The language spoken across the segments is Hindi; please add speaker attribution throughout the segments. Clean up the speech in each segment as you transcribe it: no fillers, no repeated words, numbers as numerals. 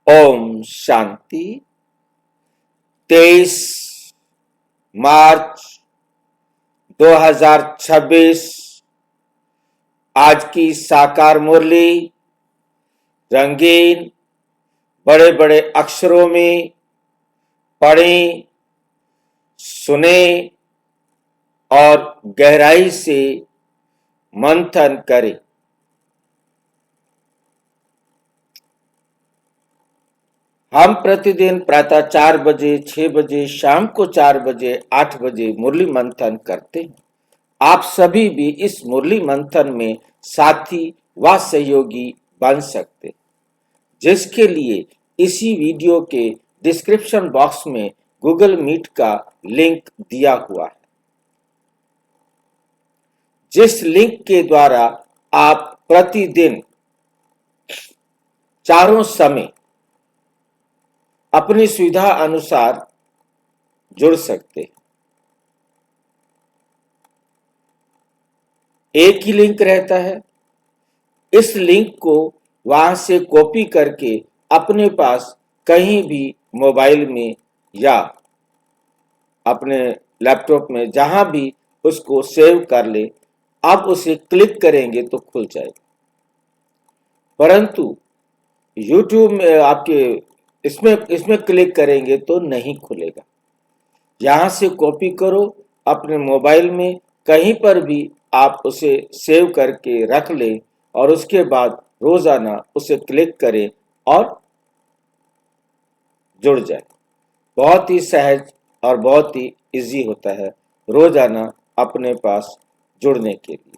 Speaker 1: ओम शांति। 23 मार्च 2026 आज की साकार मुरली रंगीन बड़े बड़े अक्षरों में पढ़ें, सुने और गहराई से मंथन करें। हम प्रतिदिन प्रातः 4 बजे, 6 बजे, शाम को 4 बजे, 8 बजे मुरली मंथन करते हैं। आप सभी भी इस मुरली मंथन में साथी व सहयोगी बन सकते, जिसके लिए इसी वीडियो के डिस्क्रिप्शन बॉक्स में गूगल मीट का लिंक दिया हुआ है, जिस लिंक के द्वारा आप प्रतिदिन चारों समय अपनी सुविधा अनुसार जुड़ सकते। एक ही लिंक रहता है। इस लिंक को वहां से कॉपी करके अपने पास कहीं भी मोबाइल में या अपने लैपटॉप में जहां भी उसको सेव कर ले। आप उसे क्लिक करेंगे तो खुल जाएगा, परंतु YouTube में आपके इसमें क्लिक करेंगे तो नहीं खुलेगा। यहां से कॉपी करो, अपने मोबाइल में कहीं पर भी आप उसे सेव करके रख लें और उसके बाद रोजाना उसे क्लिक करें और जुड़ जाए। बहुत ही सहज और बहुत ही इजी होता है रोजाना अपने पास जुड़ने के लिए।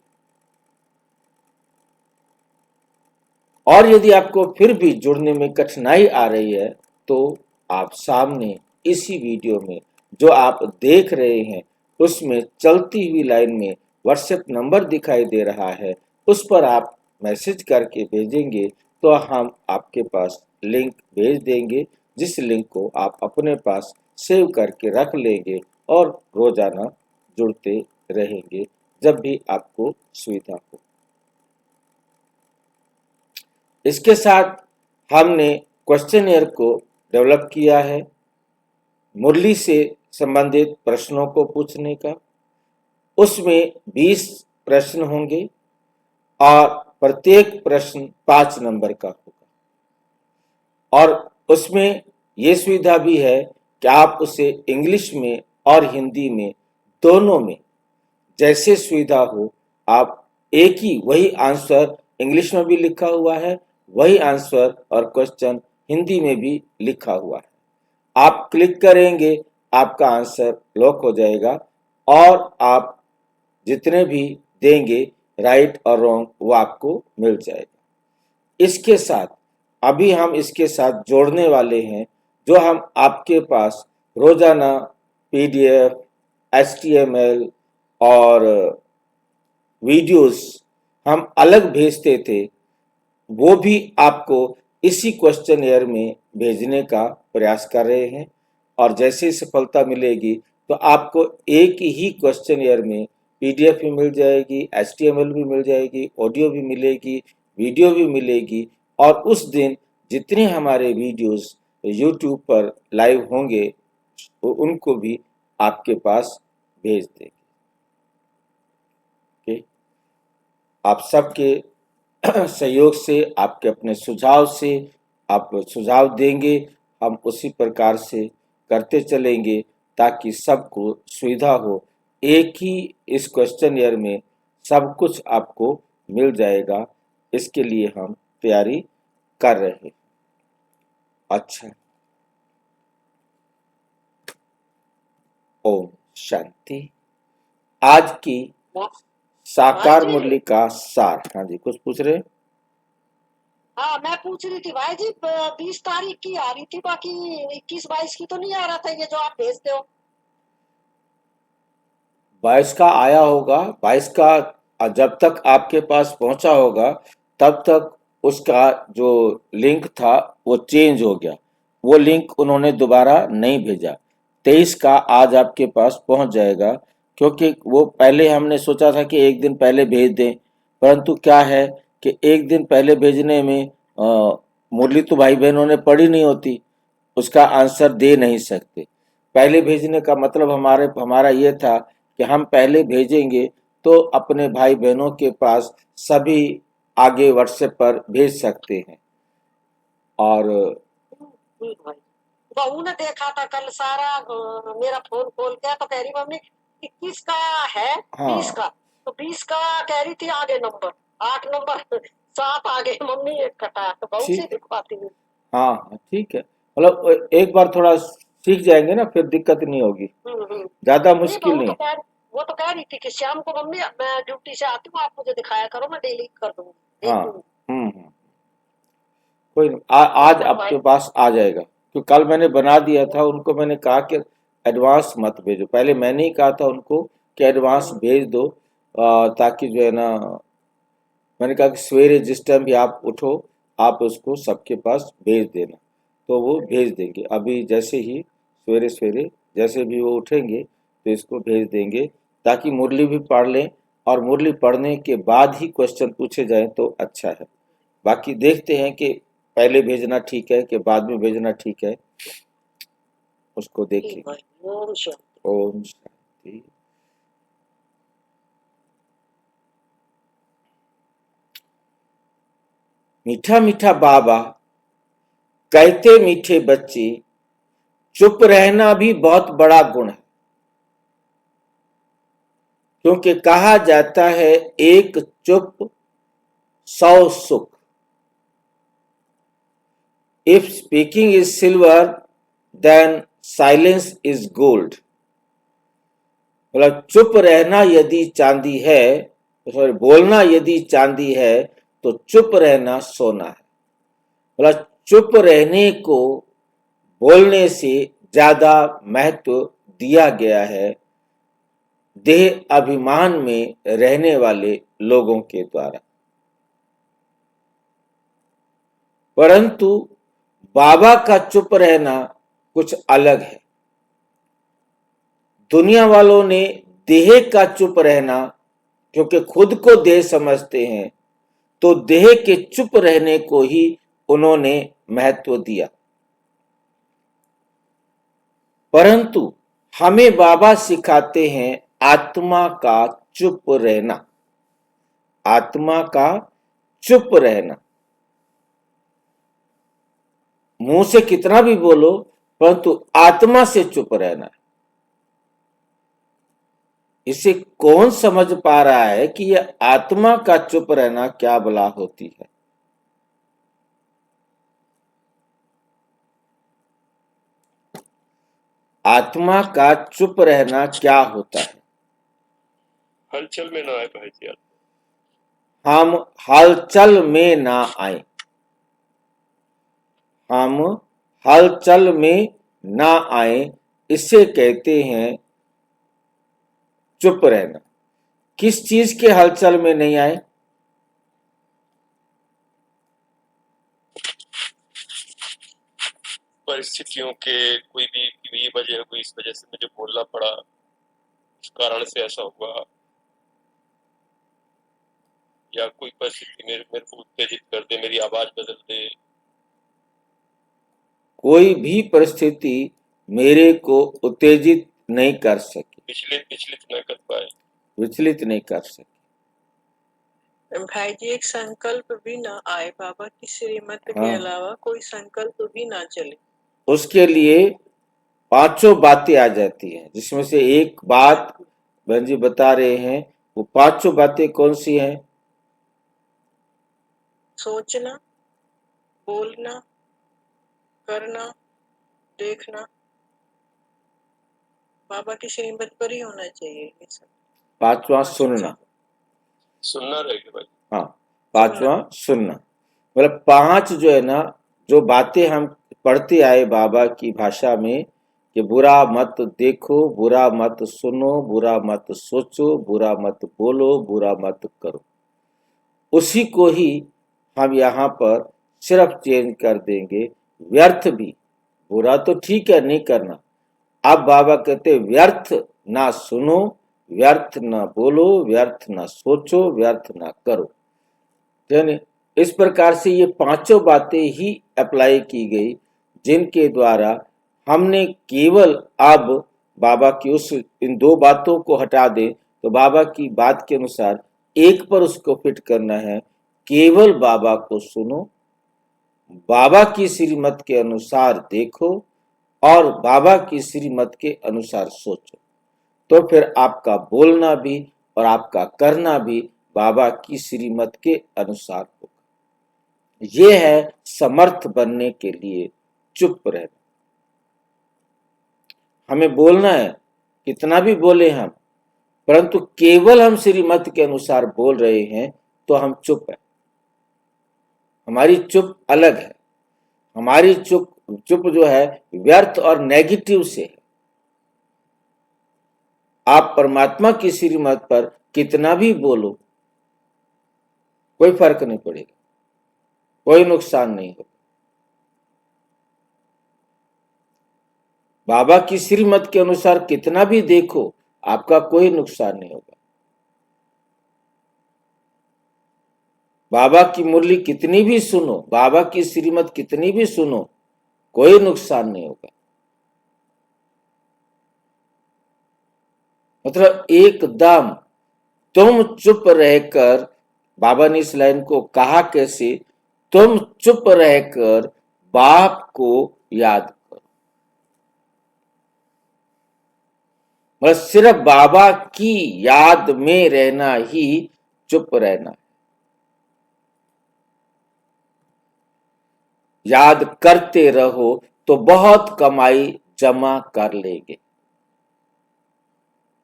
Speaker 1: और यदि आपको फिर भी जुड़ने में कठिनाई आ रही है तो आप सामने इसी वीडियो में जो आप देख रहे हैं उसमें चलती हुई लाइन में व्हाट्सएप नंबर दिखाई दे रहा है, उस पर आप मैसेज करके भेजेंगे तो हम आपके पास लिंक भेज देंगे, जिस लिंक को आप अपने पास सेव करके रख लेंगे और रोजाना जुड़ते रहेंगे जब भी आपको सुविधा हो। इसके साथ हमने क्वेश्चनियर को डेवलप किया है मुरली से संबंधित प्रश्नों को पूछने का। उसमें 20 प्रश्न होंगे और प्रत्येक प्रश्न 5 नंबर का होगा, और उसमें यह सुविधा भी है कि आप उसे इंग्लिश में और हिंदी में दोनों में जैसे सुविधा हो, आप एक ही वही आंसर इंग्लिश में भी लिखा हुआ है, वही आंसर और क्वेश्चन हिंदी में भी लिखा हुआ है। आप क्लिक करेंगे, आपका आंसर लॉक हो जाएगा और आप जितने भी देंगे राइट और रॉन्ग वो आपको मिल जाएगा। इसके साथ अभी हम इसके साथ जोड़ने वाले हैं जो हम आपके पास रोजाना PDF, HTML और वीडियोस हम अलग भेजते थे, वो भी आपको इसी क्वेश्चनियर में भेजने का प्रयास कर रहे हैं। और जैसे सफलता मिलेगी तो आपको एक ही क्वेश्चनियर में PDF भी मिल जाएगी, HTML भी मिल जाएगी, ऑडियो भी मिलेगी, वीडियो भी मिलेगी, और उस दिन जितने हमारे वीडियोस YouTube पर लाइव होंगे तो उनको भी आपके पास भेज देंगे। आप सबके सहयोग से, आपके अपने सुझाव से आप सुझाव देंगे, हम उसी प्रकार से करते चलेंगे ताकि सबको सुविधा हो। एक ही इस क्वेश्चनियर में सब कुछ आपको मिल जाएगा, इसके लिए हम तैयारी कर रहे हैं। अच्छा, ओम शांति। आज की साकार मुरली का सार। हाँ जी, कुछ पूछ रहे?
Speaker 2: हाँ, मैं पूछ रही थी भाई जी, 20 तारीख की आ रही थी, बाकी 21-22 की तो नहीं आ रहा था ये जो आप भेजते हो।
Speaker 1: 22 का आया होगा। 22 का जब तक आपके पास पहुंचा होगा तब तक उसका जो लिंक था वो चेंज हो गया, वो लिंक उन्होंने दोबारा नहीं भेजा। 23 का आज आपके पास पहुंच जाएगा, क्योंकि वो पहले हमने सोचा था कि एक दिन पहले भेज दें, परंतु क्या है कि एक दिन पहले भेजने में मुरली तो भाई बहनों ने पढ़ी नहीं होती, उसका आंसर दे नहीं सकते। पहले भेजने का मतलब हमारा ये था कि हम पहले भेजेंगे तो अपने भाई बहनों के पास सभी आगे व्हाट्सएप पर भेज सकते हैं। और
Speaker 2: भाई बहू ने देखा था कल सारा मेरा फोन खोल के, तो कह रही मम्मी 21 का है 20
Speaker 1: हाँ
Speaker 2: का, तो 20 का कह रही थी आगे नंबर 8 नंबर 7 आगे मम्मी एक कटा, तो बहू से
Speaker 1: ठीक,
Speaker 2: दिखवाती हूँ।
Speaker 1: हाँ हाँ ठीक है, मतलब एक बार थोड़ा सीख जाएंगे ना, फिर दिक्कत नहीं होगी, ज्यादा
Speaker 2: नहीं
Speaker 1: मुश्किल नहीं।
Speaker 2: वो तो कह रही थी कि शाम को मम्मी मैं ड्यूटी से आती हूँ, आप मुझे दिखाया करो, मैं डेली कर दूंगी
Speaker 1: हाँ
Speaker 2: देख लूंगी।
Speaker 1: कोई नहीं, आज आपके पास आ जाएगा, क्योंकि कल मैंने बना दिया था, उनको मैंने कहा कि एडवांस मत भेजो, पहले मैंने ही कहा था उनको कि एडवांस भेज दो, ताकि जो है ना, मैंने कहा कि सवेरे जिस टाइम भी आप उठो आप उसको सबके पास भेज देना, तो वो भेज देंगे। अभी जैसे ही सवेरे सवेरे जैसे भी वो उठेंगे तो इसको भेज देंगे, ताकि मुरली भी पढ़ लें, और मुरली पढ़ने के बाद ही क्वेश्चन पूछे जाएं तो अच्छा है। बाकी देखते हैं कि पहले भेजना ठीक है कि बाद में भेजना ठीक है, उसको
Speaker 2: ठीक
Speaker 1: देखेंगे।
Speaker 2: भाई, ओम शांति।
Speaker 1: ओम शांति। मीठा मीठा बाबा कहते मीठे बच्चे, चुप रहना भी बहुत बड़ा गुण है, क्योंकि कहा जाता है एक चुप 100 सुख। If speaking is silver then silence is gold. मतलब चुप रहना यदि चांदी है, सॉरी बोलना यदि चांदी है तो चुप रहना सोना है। मतलब चुप रहने को बोलने से ज्यादा महत्व दिया गया है देह अभिमान में रहने वाले लोगों के द्वारा। परंतु बाबा का चुप रहना कुछ अलग है। दुनिया वालों ने देह का चुप रहना, क्योंकि खुद को देह समझते हैं, तो देह के चुप रहने को ही उन्होंने महत्व दिया। परंतु हमें बाबा सिखाते हैं आत्मा का चुप रहना, आत्मा का चुप रहना। मुंह से कितना भी बोलो, परंतु आत्मा से चुप रहना। इसे कौन समझ पा रहा है कि यह आत्मा का चुप रहना क्या बला होती है? आत्मा का चुप रहना क्या होता है?
Speaker 3: हलचल में ना आए भाई जी।
Speaker 1: हम हलचल में ना आए, हम हलचल में ना आए, इसे कहते हैं चुप रहना। किस चीज के हलचल में नहीं आए?
Speaker 3: परिस्थितियों के कोई भी ये वजह हुई, इस वजह से मुझे बोलना पड़ा, इस कारण से ऐसा हुआ, या कोई परिस्थिति मेरे को उत्तेजित कर दे, मेरी आवाज बदल दे।
Speaker 1: कोई भी परिस्थिति मेरे को उत्तेजित नहीं कर सकी,
Speaker 3: विचलित न कर पाए,
Speaker 1: विचलित नहीं कर सकी।
Speaker 4: भाई जी एक संकल्प भी ना आए, बाबा की श्रीमत के
Speaker 1: हाँ,
Speaker 4: अलावा कोई संकल्प भी ना चले।
Speaker 1: उसके लिए पांचों बातें आ जाती हैं, जिसमें से एक बात बहन जी बता रहे हैं। वो पांचों बातें कौन सी हैं?
Speaker 4: सोचना, बोलना, करना, देखना, बाबा की श्रीमत पर ही होना चाहिए ये सब।
Speaker 1: पांचवा सुनना,
Speaker 3: सुनना रहेगा भाई।
Speaker 1: हाँ पांचवा सुनना। मतलब पांच जो है ना, जो बातें हम पढ़ते आए बाबा की भाषा में, कि बुरा मत देखो, बुरा मत सुनो, बुरा मत सोचो, बुरा मत बोलो, बुरा मत करो, उसी को ही हम यहाँ पर सिर्फ चेंज कर देंगे। व्यर्थ भी, बुरा तो ठीक है नहीं करना, अब बाबा कहते व्यर्थ ना सुनो, व्यर्थ ना बोलो, व्यर्थ ना सोचो, व्यर्थ ना करो। यानी इस प्रकार से ये पांचों बातें ही अप्लाई की गई, जिनके द्वारा हमने केवल अब बाबा की उस इन दो बातों को हटा दे तो बाबा की बात के अनुसार एक पर उसको फिट करना है। केवल बाबा को सुनो, बाबा की श्रीमत के अनुसार देखो और बाबा की श्रीमत के अनुसार सोचो, तो फिर आपका बोलना भी और आपका करना भी बाबा की श्रीमत के अनुसार होगा। ये है समर्थ बनने के लिए चुप रहना। हमें बोलना है, कितना भी बोले हम, परंतु केवल हम श्रीमत के अनुसार बोल रहे हैं तो हम चुप है। हमारी चुप अलग है। हमारी चुप जो है व्यर्थ और नेगेटिव से है। आप परमात्मा की श्रीमत पर कितना भी बोलो, कोई फर्क नहीं पड़ेगा, कोई नुकसान नहीं होगा। बाबा की श्रीमत के अनुसार कितना भी देखो, आपका कोई नुकसान नहीं होगा। बाबा की मुरली कितनी भी सुनो, बाबा की श्रीमत कितनी भी सुनो, कोई नुकसान नहीं होगा। मतलब एकदम तुम चुप रहकर, बाबा ने इस लाइन को कहा कैसे, तुम चुप रहकर बाप को याद करो। मतलब सिर्फ बाबा की याद में रहना ही चुप रहना। याद करते रहो तो बहुत कमाई जमा कर लेंगे।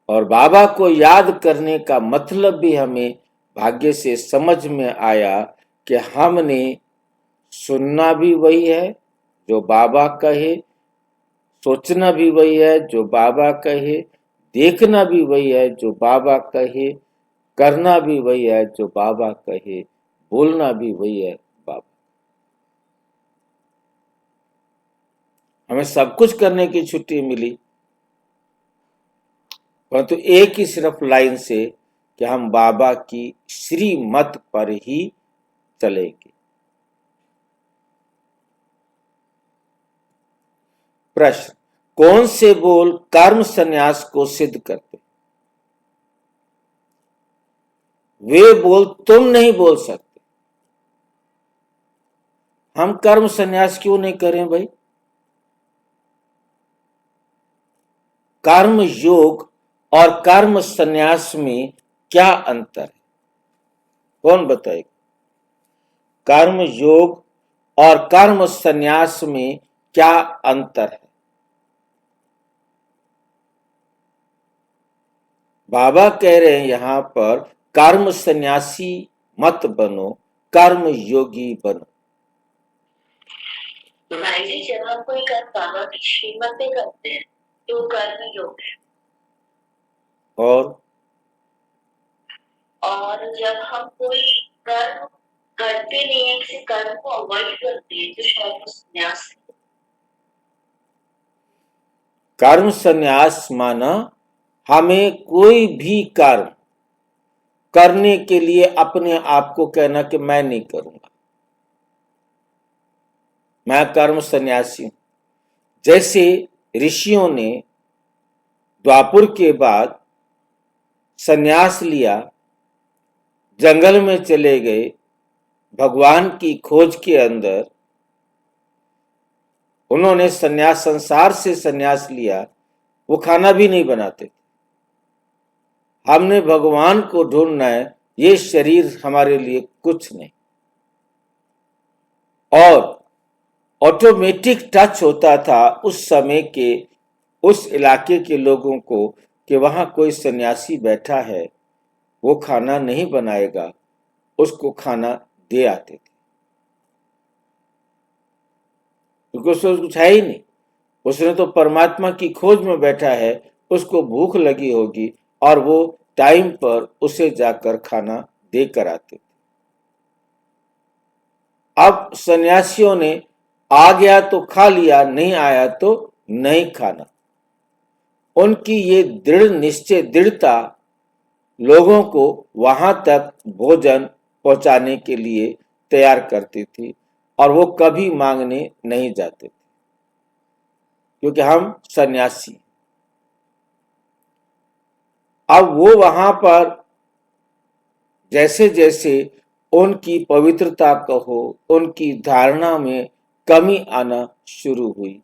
Speaker 1: और बाबा को याद करने का मतलब भी हमें भाग्य से समझ में आया कि हमने सुनना भी वही है जो बाबा कहे, सोचना भी वही है जो बाबा कहे, देखना भी वही है जो बाबा कहे, करना भी वही है जो बाबा कहे, बोलना भी वही है बाबा। हमें सब कुछ करने की छुट्टी मिली, परंतु एक ही सिर्फ लाइन से कि हम बाबा की श्रीमत पर ही चलेंगे। प्रश्न, कौन से बोल कर्म संन्यास को सिद्ध करते? वे बोल तुम नहीं बोल सकते। हम कर्म संन्यास क्यों नहीं करें भाई? कर्म योग और कर्म संन्यास में क्या अंतर है? कौन बताएगा? कर्म योग और कर्म संन्यास में क्या अंतर है? बाबा कह रहे हैं यहां पर कर्म सन्यासी मत बनो, कर्म योगी बनो।
Speaker 5: भाई जी, जब हम कोई कर्म बाबा की श्रीमत पे करते हैं तो कर्म योग है, और जब हम कोई कर्म करते नहीं है, किसी कर्म को अवॉइड करते हैं, तो शायद वो संन्यास है।
Speaker 1: कर्म संन्यास माना हमें कोई भी कर्म करने के लिए अपने आप को कहना कि मैं नहीं करूंगा, मैं कर्म सन्यासी हूं। जैसे ऋषियों ने द्वापुर के बाद सन्यास लिया, जंगल में चले गए, भगवान की खोज के अंदर उन्होंने सन्यास, संसार से सन्यास लिया। वो खाना भी नहीं बनाते। हमने भगवान को ढूंढना है, ये शरीर हमारे लिए कुछ नहीं। और ऑटोमेटिक टच होता था उस समय के, उस इलाके के लोगों को कि वहां कोई सन्यासी बैठा है, वो खाना नहीं बनाएगा, उसको खाना दे आते थे, क्योंकि उसको कुछ है ही नहीं। उसने तो परमात्मा की खोज में बैठा है, उसको भूख लगी होगी और वो टाइम पर उसे जाकर खाना देकर आते थे। अब सन्यासियों ने आ गया तो खा लिया, नहीं आया तो नहीं खाना। उनकी ये दृढ़ निश्चय, दृढ़ता लोगों को वहां तक भोजन पहुंचाने के लिए तैयार करती थी और वो कभी मांगने नहीं जाते थे, क्योंकि हम सन्यासी। अब वो वहां पर जैसे जैसे उनकी पवित्रता कहो, उनकी धारणा में कमी आना शुरू हुई।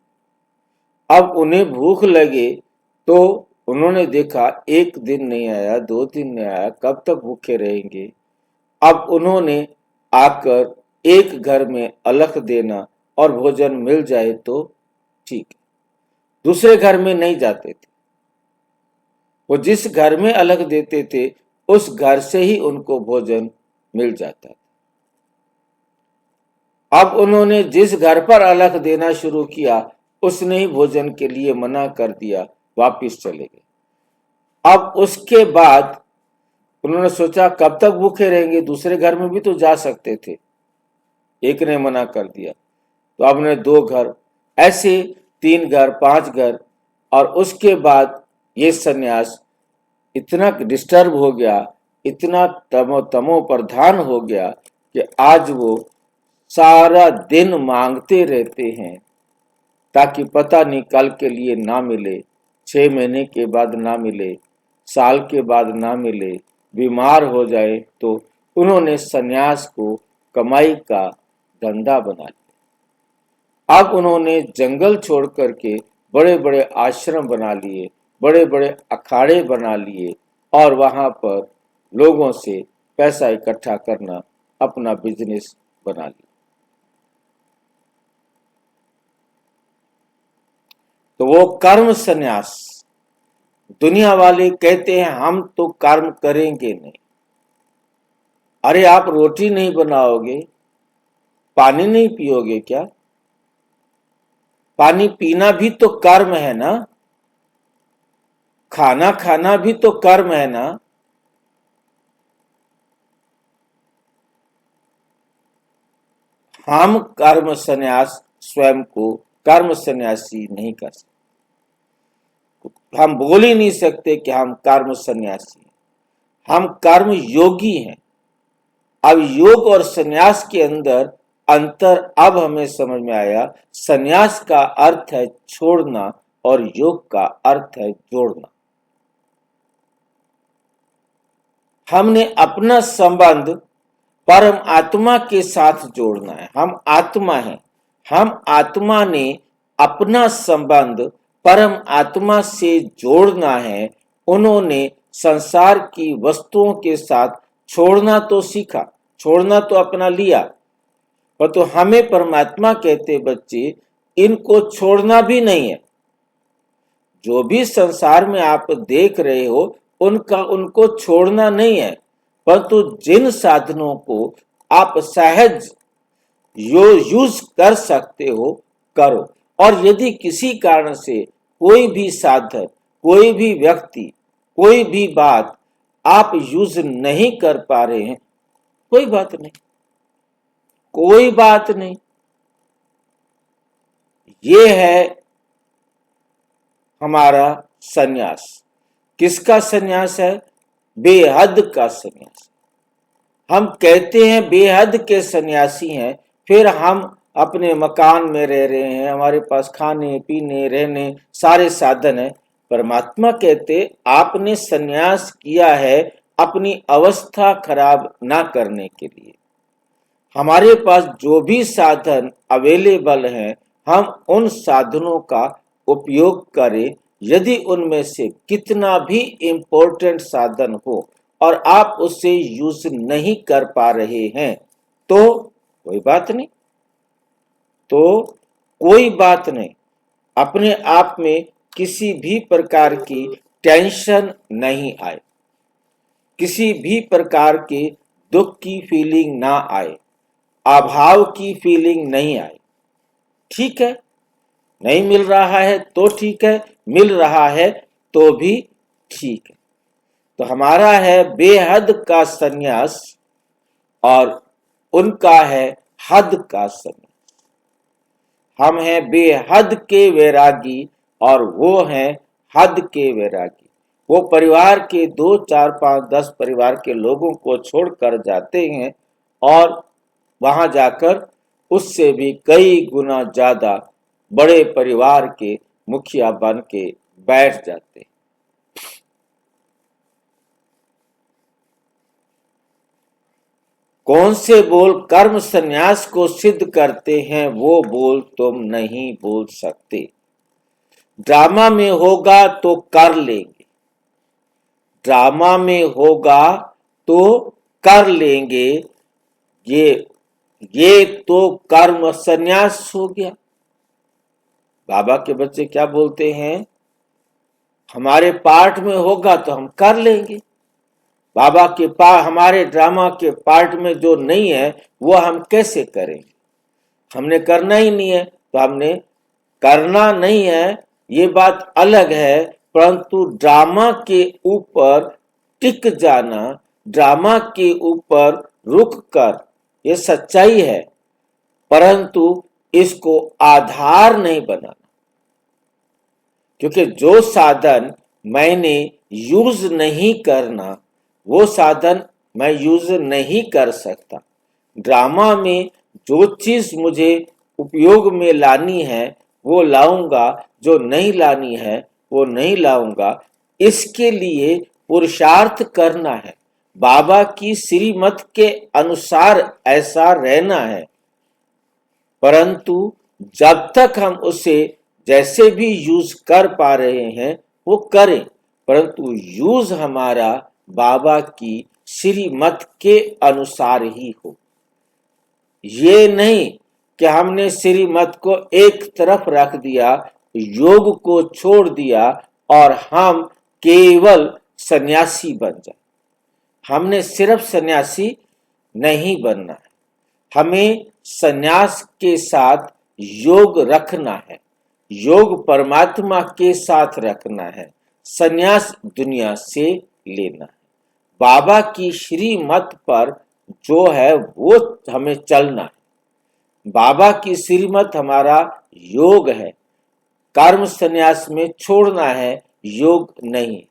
Speaker 1: अब उन्हें भूख लगे तो उन्होंने देखा एक दिन नहीं आया, 2 दिन नहीं आया, कब तक भूखे रहेंगे। अब उन्होंने आकर एक घर में अलख देना और भोजन मिल जाए तो ठीक, दूसरे घर में नहीं जाते थे। वो जिस घर में अलग देते थे उस घर से ही उनको भोजन मिल जाता था। अब उन्होंने जिस घर पर अलग देना शुरू किया उसने ही भोजन के लिए मना कर दिया, वापिस चले गए। अब उसके बाद उन्होंने सोचा कब तक भूखे रहेंगे, दूसरे घर में भी तो जा सकते थे, एक ने मना कर दिया तो अब ने 2 घर, ऐसे 3 घर, 5 घर। और उसके बाद ये सन्यास इतना डिस्टर्ब हो गया, इतना तमो प्रधान हो गया कि आज वो सारा दिन मांगते रहते हैं ताकि पता नहीं कल के लिए ना मिले, 6 महीने के बाद ना मिले, साल के बाद ना मिले, बीमार हो जाए। तो उन्होंने सन्यास को कमाई का धंधा बना लिया। अब उन्होंने जंगल छोड़ करके बड़े बड़े आश्रम बना लिए, बड़े बड़े अखाड़े बना लिए और वहां पर लोगों से पैसा इकट्ठा करना अपना बिजनेस बना लिया। तो वो कर्म सन्यास, दुनिया वाले कहते हैं हम तो कर्म करेंगे नहीं। अरे आप रोटी नहीं बनाओगे, पानी नहीं पियोगे क्या? पानी पीना भी तो कर्म है ना, खाना खाना भी तो कर्म है ना। हम कर्म सन्यास स्वयं को कर्म सन्यासी नहीं कर सकते। हम बोल ही नहीं सकते कि हम कर्म सन्यासी हैं, हम कर्म योगी हैं। अब योग और सन्यास के अंदर अंतर अब हमें समझ में आया। सन्यास का अर्थ है छोड़ना और योग का अर्थ है जोड़ना। हमने अपना संबंध परम आत्मा के साथ जोड़ना है। हम आत्मा हैं, हम आत्मा ने अपना संबंध परम आत्मा से जोड़ना है। उन्होंने संसार की वस्तुओं के साथ छोड़ना तो सीखा, छोड़ना तो अपना लिया, पर तो हमें परमात्मा कहते बच्चे इनको छोड़ना भी नहीं है। जो भी संसार में आप देख रहे हो उनको छोड़ना नहीं है, परंतु जिन साधनों को आप सहज यूज कर सकते हो करो। और यदि किसी कारण से कोई भी साधन, कोई भी व्यक्ति, कोई भी बात आप यूज नहीं कर पा रहे हैं, कोई बात नहीं, कोई बात नहीं। ये है हमारा सन्यास। किसका सन्यास है? बेहद का सन्यास। हम कहते हैं बेहद के सन्यासी हैं, फिर हम अपने मकान में रह रहे हैं, हमारे पास खाने पीने रहने सारे साधन हैं। परमात्मा कहते आपने सन्यास किया है अपनी अवस्था खराब ना करने के लिए। हमारे पास जो भी साधन अवेलेबल हैं हम उन साधनों का उपयोग करें। यदि उनमें से कितना भी इम्पोर्टेंट साधन हो और आप उसे यूज नहीं कर पा रहे हैं तो कोई बात नहीं, तो कोई बात नहीं। अपने आप में किसी भी प्रकार की टेंशन नहीं आए, किसी भी प्रकार के दुख की फीलिंग ना आए, अभाव की फीलिंग नहीं आए। ठीक है, नहीं मिल रहा है तो ठीक है, मिल रहा है तो भी ठीक है। तो हमारा है बेहद का सन्यास और उनका है हद का सन्यास। हम हैं बेहद के वैरागी और वो हैं हद के वैरागी। वो परिवार के 2, 4, 5, 10 परिवार के लोगों को छोड़कर जाते हैं और वहां जाकर उससे भी कई गुना ज्यादा बड़े परिवार के मुखिया बन के बैठ जाते। कौन से बोल कर्म संन्यास को सिद्ध करते हैं, वो बोल तुम नहीं बोल सकते। ड्रामा में होगा तो कर लेंगे, ड्रामा में होगा तो कर लेंगे, ये तो कर्म संन्यास हो गया। बाबा के बच्चे क्या बोलते हैं, हमारे पार्ट में होगा तो हम कर लेंगे, बाबा के हमारे ड्रामा के पार्ट में जो नहीं है वो हम कैसे करेंगे, हमने करना ही नहीं है तो हमने करना नहीं है, ये बात अलग है। परंतु ड्रामा के ऊपर टिक जाना, ड्रामा के ऊपर रुक कर, ये सच्चाई है, परंतु इसको आधार नहीं बनाना। क्योंकि जो साधन मैंने यूज नहीं करना, वो साधन मैं यूज नहीं कर सकता। ड्रामा में जो चीज मुझे उपयोग में लानी है वो लाऊंगा, जो नहीं लानी है वो नहीं लाऊंगा। इसके लिए पुरुषार्थ करना है, बाबा की श्रीमत के अनुसार ऐसा रहना है। परंतु जब तक हम उसे जैसे भी यूज कर पा रहे हैं वो करें, परंतु यूज हमारा बाबा की श्रीमत के अनुसार ही हो। ये नहीं कि हमने श्रीमत को एक तरफ रख दिया, योग को छोड़ दिया और हम केवल सन्यासी बन जाए। हमने सिर्फ सन्यासी नहीं बनना है, हमें सन्यास के साथ योग रखना है, योग परमात्मा के साथ रखना है, सन्यास दुनिया से लेना है। बाबा की श्रीमत पर जो है वो हमें चलना है। बाबा की श्रीमत हमारा योग है, कर्म सन्यास में छोड़ना है, योग नहीं है।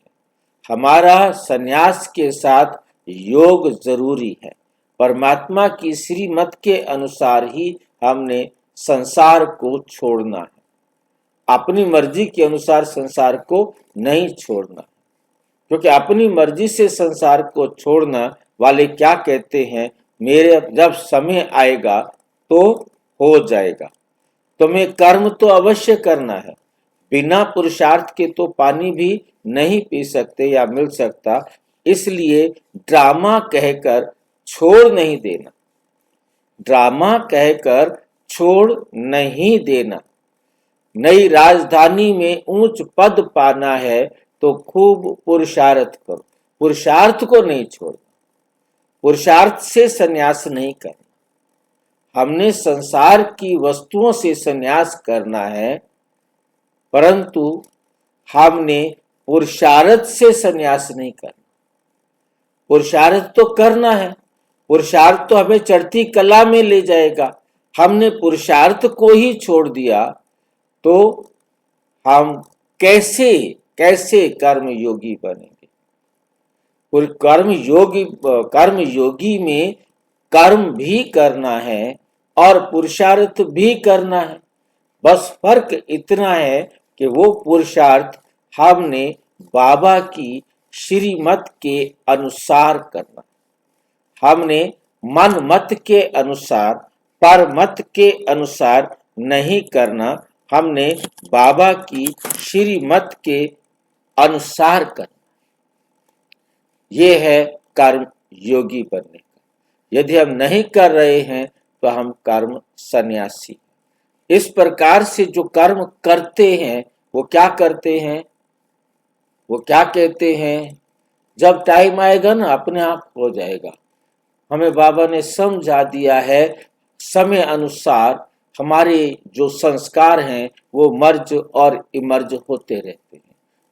Speaker 1: हमारा सन्यास के साथ योग जरूरी है। परमात्मा की श्रीमत के अनुसार ही हमने संसार को छोड़ना है, अपनी मर्जी के अनुसार संसार को नहीं छोड़ना। क्योंकि अपनी मर्जी से संसार को छोड़ना वाले क्या कहते हैं, मेरे जब समय आएगा तो हो जाएगा। तुम्हें कर्म तो अवश्य करना है, बिना पुरुषार्थ के तो पानी भी नहीं पी सकते या मिल सकता। इसलिए ड्रामा कहकर छोड़ नहीं देना, ड्रामा कहकर छोड़ नहीं देना। नई राजधानी में ऊंच पद पाना है तो खूब पुरुषार्थ करो, पुरुषार्थ को नहीं छोड़ना, पुरुषार्थ से संन्यास नहीं करना। हमने संसार की वस्तुओं से संन्यास करना है, परंतु हमने पुरुषार्थ से संन्यास नहीं करना। पुरुषार्थ तो करना है, पुरुषार्थ तो हमें चढ़ती कला में ले जाएगा। हमने पुरुषार्थ को ही छोड़ दिया तो हम कैसे कर्म योगी बनेंगे। कर्म योगी में कर्म भी करना है और पुरुषार्थ भी करना है। बस फर्क इतना है कि वो पुरुषार्थ हमने बाबा की श्रीमत के अनुसार करना, हमने मन मत के अनुसार, पर मत के अनुसार नहीं करना, हमने बाबा की श्रीमत के अनुसार करना। ये है कर्म योगी बनने का। यदि हम नहीं कर रहे हैं तो हम कर्म सन्यासी। इस प्रकार से जो कर्म करते हैं वो क्या करते हैं, वो क्या कहते हैं, जब टाइम आएगा ना अपने आप हो जाएगा। हमें बाबा ने समझा दिया है, समय अनुसार हमारे जो संस्कार हैं वो मर्ज और इमर्ज होते रहते हैं।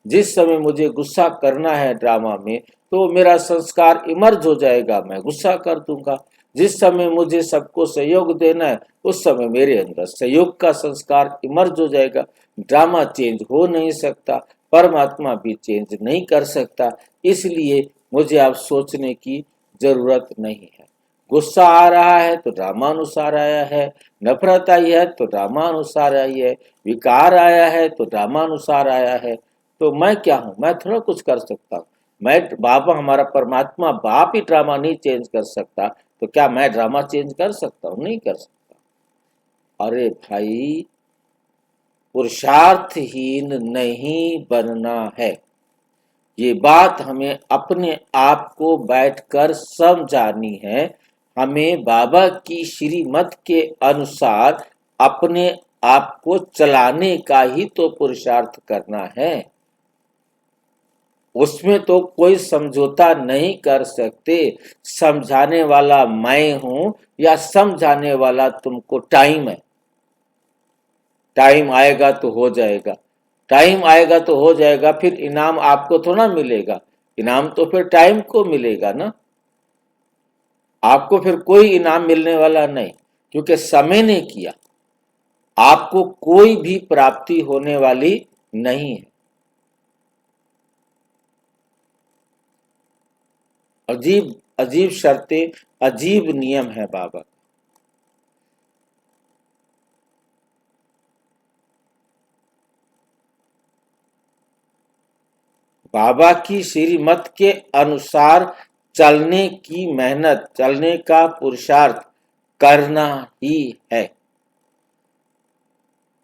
Speaker 1: जिस समय मुझे गुस्सा करना है ड्रामा में तो मेरा संस्कार इमर्ज हो जाएगा, मैं गुस्सा कर दूंगा। जिस समय मुझे सबको सहयोग देना है उस समय मेरे अंदर सहयोग का संस्कार इमर्ज हो जाएगा। ड्रामा चेंज हो नहीं सकता, परमात्मा भी चेंज नहीं कर सकता, इसलिए मुझे अब सोचने की जरूरत नहीं है। गुस्सा आ रहा है तो ड्रामानुसार आया है, नफरत आई है तो ड्रामानुसार आई है, विकार आया है तो ड्रामानुसार आया है। तो मैं क्या हूँ? मैं थोड़ा कुछ कर सकता हूँ। मैं बाबा, हमारा परमात्मा बाप ही ड्रामा नहीं चेंज कर सकता, तो क्या मैं ड्रामा चेंज कर सकता हूँ? नहीं कर सकता। अरे भाई, पुरुषार्थहीन नहीं बनना है, ये बात हमें अपने आप को बैठकर समझानी है। हमें बाबा की श्रीमत के अनुसार अपने आप को चलाने का ही तो पुरुषार्थ करना है। उसमें तो कोई समझौता नहीं कर सकते। समझाने वाला मैं हूं या समझाने वाला तुमको टाइम है। टाइम आएगा तो हो जाएगा, टाइम आएगा तो हो जाएगा, फिर इनाम आपको थोड़ा मिलेगा। इनाम तो फिर टाइम को मिलेगा ना, आपको फिर कोई इनाम मिलने वाला नहीं, क्योंकि समय ने किया। आपको कोई भी प्राप्ति होने वाली नहीं है। अजीब अजीब शर्तें, अजीब नियम है बाबा। बाबा की श्रीमत के अनुसार चलने की मेहनत, चलने का पुरुषार्थ करना ही है।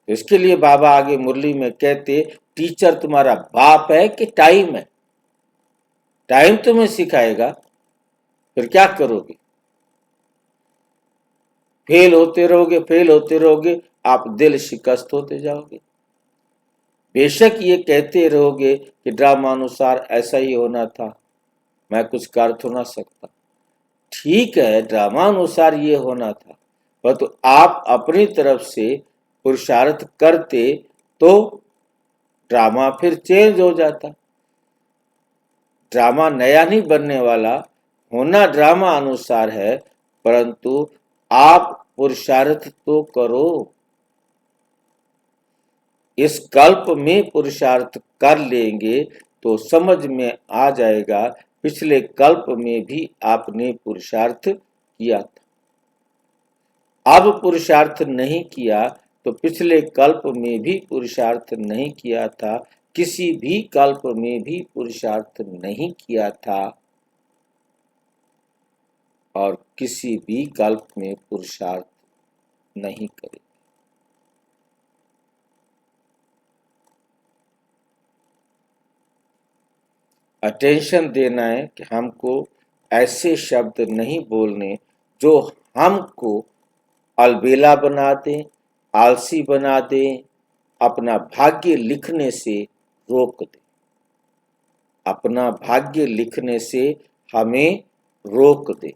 Speaker 1: इसके लिए बाबा आगे मुरली में कहते, टीचर तुम्हारा बाप है कि टाइम है? टाइम तुम्हें सिखाएगा, फिर क्या करोगे? फेल होते रहोगे, फेल होते रहोगे, आप दिल शिकस्त होते जाओगे। बेशक ये कहते रहोगे कि ड्रामा अनुसार ऐसा ही होना था, मैं कुछ कर तो ना सकता। ठीक है, ड्रामा अनुसार ये होना था, पर तो आप अपनी तरफ से पुरुषार्थ करते तो ड्रामा फिर चेंज हो जाता। ड्रामा नया नहीं बनने वाला, होना ड्रामा अनुसार है, परंतु आप पुरुषार्थ तो करो। इस कल्प में पुरुषार्थ कर लेंगे तो समझ में आ जाएगा, पिछले कल्प में भी आपने पुरुषार्थ किया था। अब पुरुषार्थ नहीं किया तो पिछले कल्प में भी पुरुषार्थ नहीं किया था, किसी भी कल्प में भी पुरुषार्थ नहीं किया था, और किसी भी कल्प में पुरुषार्थ नहीं करें। अटेंशन देना है कि हमको ऐसे शब्द नहीं बोलने जो हमको अलबेला बना दें, आलसी बना दें, अपना भाग्य लिखने से रोक दें। अपना भाग्य लिखने से हमें रोक दे,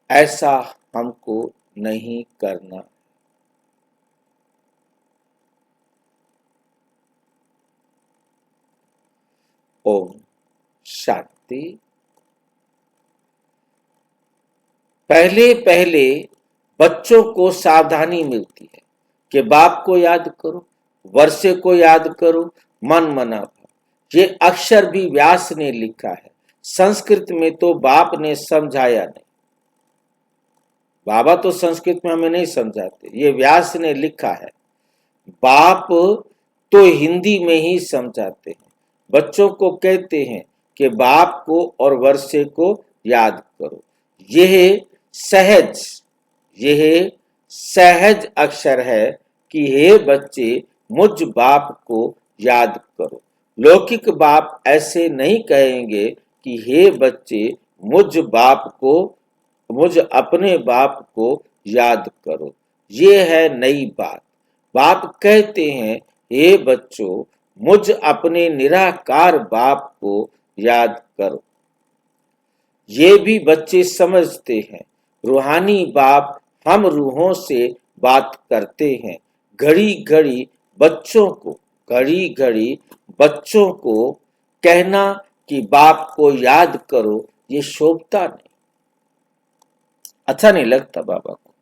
Speaker 1: ऐसा हमको नहीं करना। ओम शांति। पहले पहले बच्चों को सावधानी मिलती है कि बाप को याद करो, वर्षे को याद करो, मन मना भाव। ये अक्षर भी व्यास ने लिखा है, संस्कृत में तो बाप ने समझाया नहीं। बाबा तो संस्कृत में हमें नहीं समझाते, ये व्यास ने लिखा है। बाप तो हिंदी में ही समझाते हैं। बच्चों को कहते हैं कि बाप को और वर्षे को याद करो। यह सहज अक्षर है कि हे बच्चे मुझ बाप को याद करो। लौकिक बाप ऐसे नहीं कहेंगे कि हे बच्चे मुझ अपने बाप को याद करो। ये है नई बात। बाप कहते हैं, हे बच्चों मुझ अपने निराकार बाप को याद करो। ये भी बच्चे समझते हैं, रूहानी बाप हम रूहों से बात करते हैं। घड़ी घड़ी बच्चों को कहना कि बाप को याद करो, ये शोभता नहीं, अच्छा नहीं लगता बाबा को।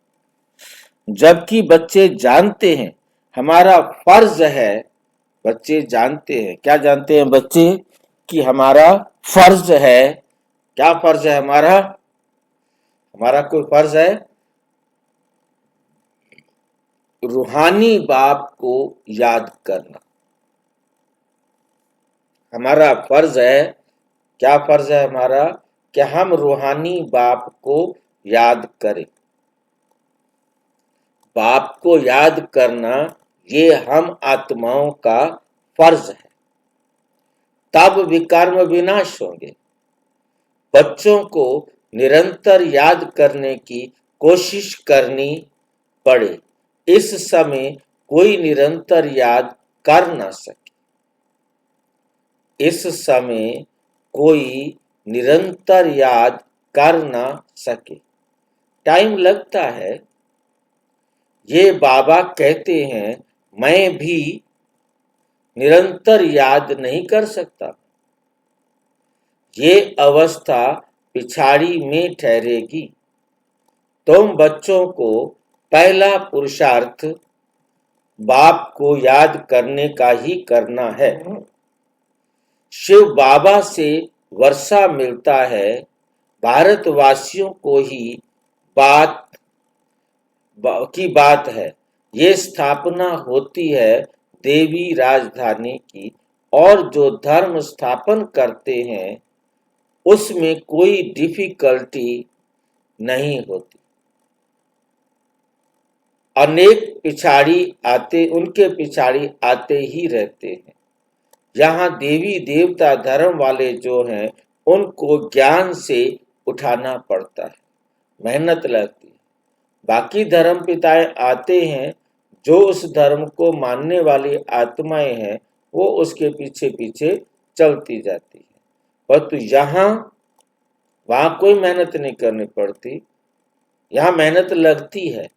Speaker 1: जबकि बच्चे जानते हैं हमारा फर्ज है, बच्चे जानते हैं, क्या जानते हैं बच्चे? कि हमारा फर्ज है। क्या फर्ज है हमारा? हमारा कोई फर्ज है? रूहानी बाप को याद करना हमारा फर्ज है। क्या फर्ज है हमारा? कि हम रूहानी बाप को याद करें। बाप को याद करना ये हम आत्माओं का फर्ज है, तब विकर्म विनाश होंगे। बच्चों को निरंतर याद करने की कोशिश करनी पड़े, इस समय कोई निरंतर याद कर ना सके। इस समय कोई निरंतर याद कर ना सके, टाइम लगता है। ये बाबा कहते हैं मैं भी निरंतर याद नहीं कर सकता। ये अवस्था पिछाड़ी में ठहरेगी। तुम बच्चों को पहला पुरुषार्थ बाप को याद करने का ही करना है। शिव बाबा से वर्षा मिलता है, भारतवासियों को ही बात है। ये स्थापना होती है देवी राजधानी की, और जो धर्म स्थापन करते हैं उसमें कोई डिफिकल्टी नहीं होती। उनके पिछाड़ी आते ही रहते हैं। यहाँ देवी देवता धर्म वाले जो हैं उनको ज्ञान से उठाना पड़ता है, मेहनत लगती है। बाकी धर्म पिताएं आते हैं, जो उस धर्म को मानने वाली आत्माएं हैं वो उसके पीछे पीछे चलती जाती है। परंतु वहां कोई मेहनत नहीं करनी पड़ती, यहाँ मेहनत लगती है।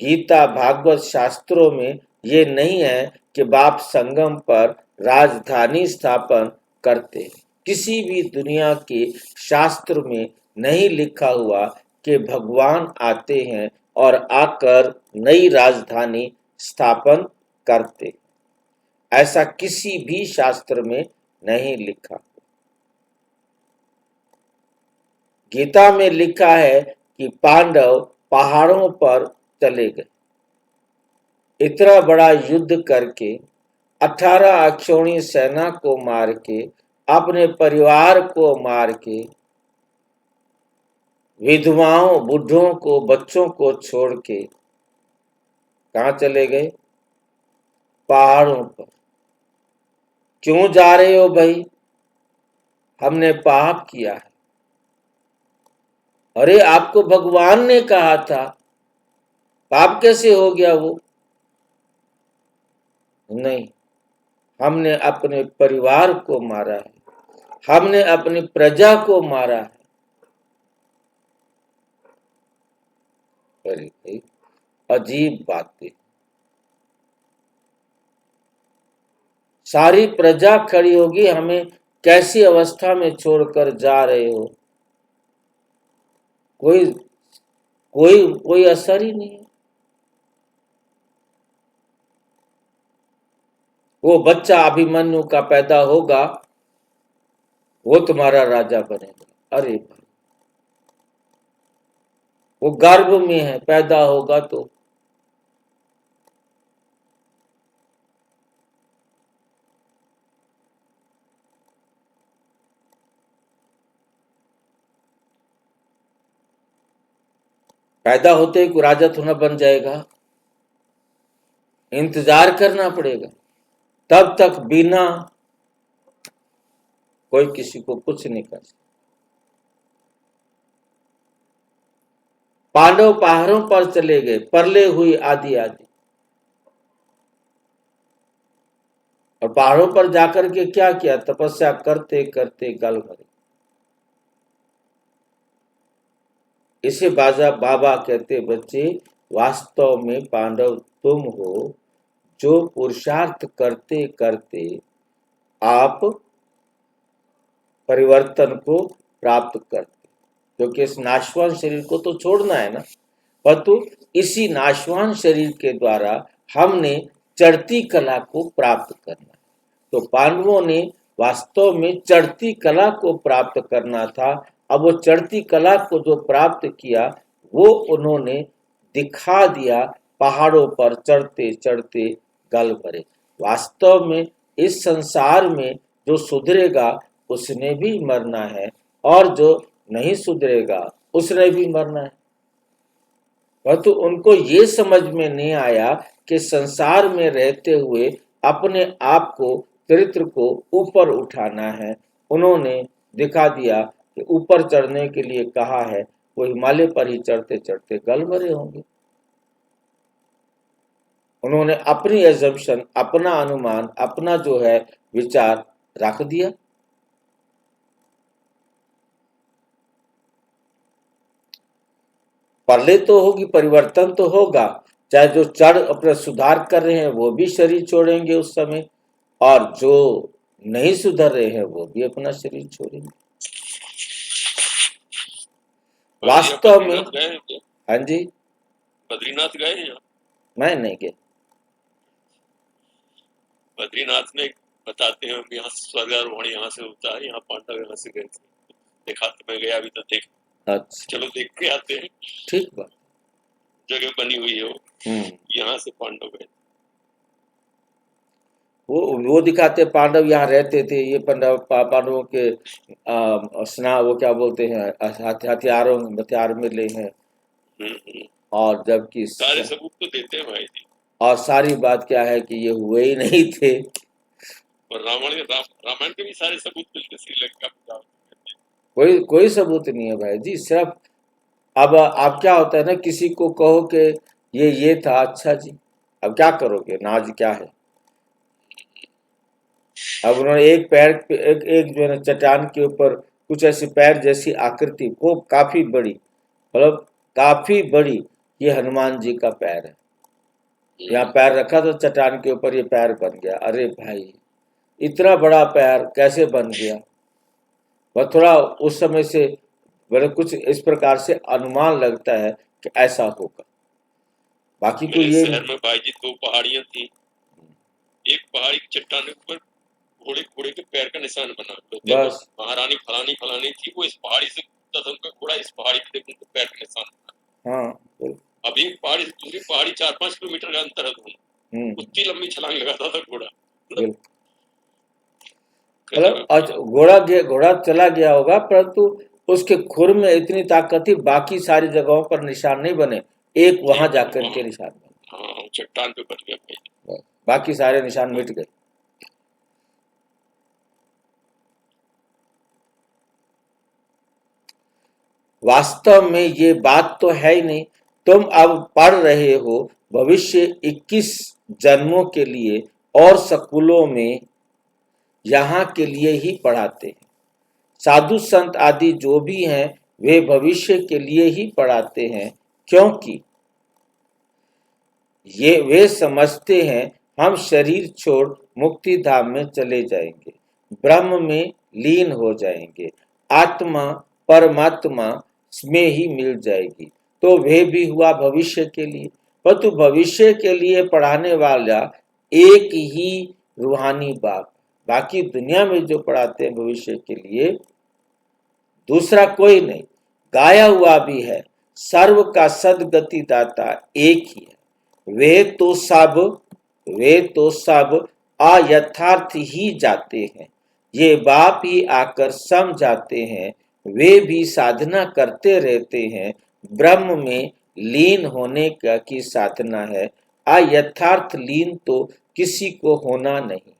Speaker 1: गीता भागवत शास्त्रों में ये नहीं है कि बाप संगम पर राजधानी स्थापन करते हैं। किसी भी दुनिया के शास्त्र में नहीं लिखा हुआ कि भगवान आते हैं और आकर नई राजधानी स्थापन करते। ऐसा किसी भी शास्त्र में नहीं लिखा। गीता में लिखा है कि पांडव पहाड़ों पर चले गए, इतना बड़ा युद्ध करके 18 अक्षौणी सेना को मार के, अपने परिवार को मार के, विधवाओं बुढ़ों को बच्चों को छोड़ के कहाँ चले गए? पहाड़ों पर। क्यों जा रहे हो भाई? हमने पाप किया है। अरे आपको भगवान ने कहा था, पाप कैसे हो गया वो? नहीं, हमने अपने परिवार को मारा है, हमने अपनी प्रजा को मारा है। अरे भाई अजीब बातें। सारी प्रजा खड़ी होगी, हमें कैसी अवस्था में छोड़कर जा रहे हो? कोई असर ही नहीं है। वो बच्चा अभिमन्यु का पैदा होगा, वो तुम्हारा राजा बनेगा। अरे भाई वो गर्भ में है, पैदा होगा तो पैदा होते ही राजा थोड़ा बन जाएगा, इंतजार करना पड़ेगा। तब तक बिना कोई किसी को कुछ नहीं कर सकता। पांडव पहाड़ों पर चले गए, परले हुई आदि आदि। और पहाड़ों पर जाकर के क्या किया? तपस्या करते करते गल मरे। इसे बाबा कहते, बच्चे वास्तव में पांडव तुम हो, जो पुरुषार्थ करते करते आप परिवर्तन को प्राप्त करते। क्योंकि इस नाशवान शरीर को तो छोड़ना है ना, परंतु इसी नाशवान शरीर के द्वारा हमने चढ़ती कला को प्राप्त करना है। तो पांडवों ने वास्तव में चढ़ती कला को प्राप्त करना था, अब वो चढ़ती कला को जो प्राप्त किया वो उन्होंने दिखा दिया पहाड़ों पर चढ़ते चढ़ते गल भरे। वास्तव में इस संसार में जो सुधरेगा उसने भी मरना है और जो नहीं सुधरेगा उसने भी मरना है। परंतु उनको ये समझ में नहीं आया कि संसार में रहते हुए अपने आप को, चरित्र को ऊपर उठाना है। उन्होंने दिखा दिया कि ऊपर चढ़ने के लिए कहा है, वो हिमालय पर ही चढ़ते चढ़ते गल भरे होंगे। उन्होंने अपनी एजम्पशन, अपना अनुमान, अपना जो है विचार रख दिया। प्रलय तो होगी, परिवर्तन तो होगा। चाहे जो चढ़ अपना सुधार कर रहे हैं वो भी शरीर छोड़ेंगे उस समय, और जो नहीं सुधर रहे हैं वो भी अपना शरीर छोड़ेंगे। वास्तव में
Speaker 3: बद्रीनाथ गए हैं क्या?
Speaker 1: हाँ जी,
Speaker 3: बद्रीनाथ गए हैं?
Speaker 1: मैं नहीं गया।
Speaker 3: बद्रीनाथ में बताते हैं यहाँ स्वर्गारोहण यहाँ से होता है, यहाँ पांडव यहाँ से गए थे। देखा तो मैं गया अभी तो देख,
Speaker 1: अच्छा,
Speaker 3: चलो देख के आते हैं।
Speaker 1: ठीक बात।
Speaker 3: जगह बनी हुई है वो, यहाँ से पांडव गए।
Speaker 1: वो दिखाते पांडव यहाँ रहते थे, ये पांडवों के स्ना वो क्या बोलते हैं हथियार मिले हैं, और जबकि
Speaker 3: सारे सबूत तो देते हैं भाई जी।
Speaker 1: और सारी बात क्या है कि ये हुए ही नहीं थे।
Speaker 3: और रामायण के भी सारे सबूत मिलते, श्रीलंका में
Speaker 1: कोई सबूत नहीं है भाई जी। सिर्फ अब क्या होता है ना, किसी को कहो कि ये था, अच्छा जी अब क्या करोगे, नाज क्या है। अब उन्होंने एक पैर पे एक जो है ना चट्टान के ऊपर कुछ ऐसी पैर जैसी आकृति, वो काफी बड़ी, मतलब काफी बड़ी, ये हनुमान जी का पैर है। यहाँ पैर रखा तो चट्टान के ऊपर ये पैर बन गया। अरे भाई इतना बड़ा पैर कैसे बन गया। वह थोड़ा उस समय से बड़े कुछ इस प्रकार से अनुमान लगता है कि ऐसा होगा। बाकी को ये
Speaker 3: शहर में भाई जी 2 पहाड़ियां थी, एक पहाड़ी की चट्टान के ऊपर घोड़े के पैर का निशान बना, तो
Speaker 1: बस
Speaker 3: महारानी फलानी थी, वो इस पहाड़ी से कूदता था, उनका घोड़ा इस पहाड़ी पे देखो उनके पैर का निशान बना।
Speaker 1: हाँ,
Speaker 3: अब एक पहाड़ी से दूसरी पहाड़ी 4-5 किलोमीटर का अंतर है दोनों, उतनी लंबी छलांग लगाता था घोड़ा। मतलब
Speaker 1: घोड़ा चला गया होगा, परंतु उसके खुर में इतनी ताकत थी, बाकी सारी जगहों पर निशान नहीं बने, एक वहां जाकर के निशान बने।
Speaker 3: हाँ, चट्टान पे बन गया,
Speaker 1: बाकी सारे निशान मिट गए। वास्तव में ये बात तो है ही नहीं। तुम अब पढ़ रहे हो भविष्य 21 जन्मों के लिए, और स्कूलों में यहाँ के लिए ही पढ़ाते हैं। साधु संत आदि जो भी हैं वे भविष्य के लिए ही पढ़ाते हैं, क्योंकि ये वे समझते हैं हम शरीर छोड़ मुक्ति धाम में चले जाएंगे, ब्रह्म में लीन हो जाएंगे, आत्मा परमात्मा में ही मिल जाएगी। तो वे भी हुआ भविष्य के लिए, परंतु भविष्य के लिए पढ़ाने वाला एक ही रूहानी बाप, बाकी दुनिया में जो पढ़ाते हैं भविष्य के लिए दूसरा कोई नहीं। गाया हुआ भी है, सर्व का सदगति दाता एक ही है। वे तो सब अयथार्थ ही जाते हैं, ये बाप ही आकर समझाते हैं। वे भी साधना करते रहते हैं, ब्रह्म में लीन होने का की साधना है। अयथार्थ लीन तो किसी को होना नहीं,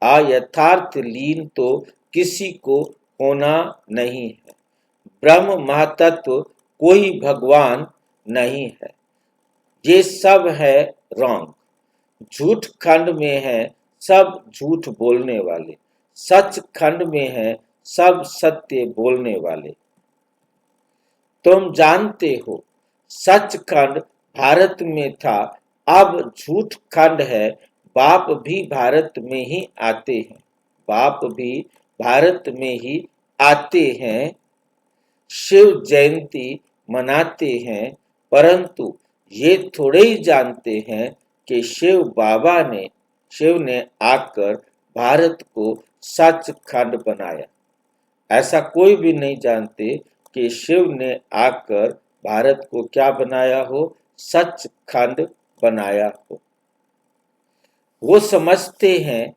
Speaker 1: अयथार्थ लीन तो किसी को होना नहीं है। ब्रह्म महातत्व कोई भगवान नहीं है। ये सब है रॉन्ग, झूठ खंड में है सब झूठ बोलने वाले, सच खंड में है सब सत्य बोलने वाले। तुम जानते हो सच खंड भारत में था, अब झूठ खंड है। बाप भी भारत में ही आते हैं, बाप भी भारत में ही आते हैं, शिव जयंती मनाते हैं, परंतु ये थोड़े ही जानते हैं कि शिव ने आकर भारत को सच खंड बनाया। ऐसा कोई भी नहीं जानते कि शिव ने आकर भारत को क्या बनाया हो, सचखंड बनाया हो। वो समझते हैं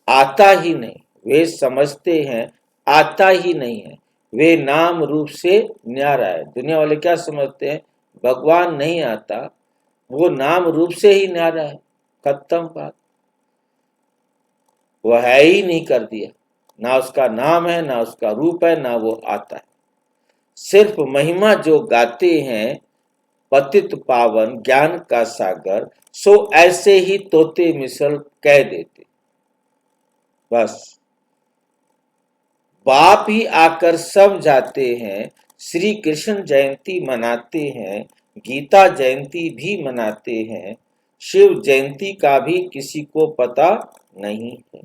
Speaker 1: आता ही नहीं, वे समझते हैं आता ही नहीं है, वे नाम रूप से न्यारा है। दुनिया वाले क्या समझते हैं, भगवान नहीं आता, वो नाम रूप से ही न्यारा है, खत्म बात। वो है ही नहीं कर दिया, ना उसका नाम है, ना उसका रूप है, ना वो आता है। सिर्फ महिमा जो गाते हैं पतित पावन ज्ञान का सागर, सो ऐसे ही तोते मिसल कह देते। बस बाप ही आकर समझाते हैं। श्री कृष्ण जयंती मनाते हैं, गीता जयंती भी मनाते हैं, शिव जयंती का भी किसी को पता नहीं है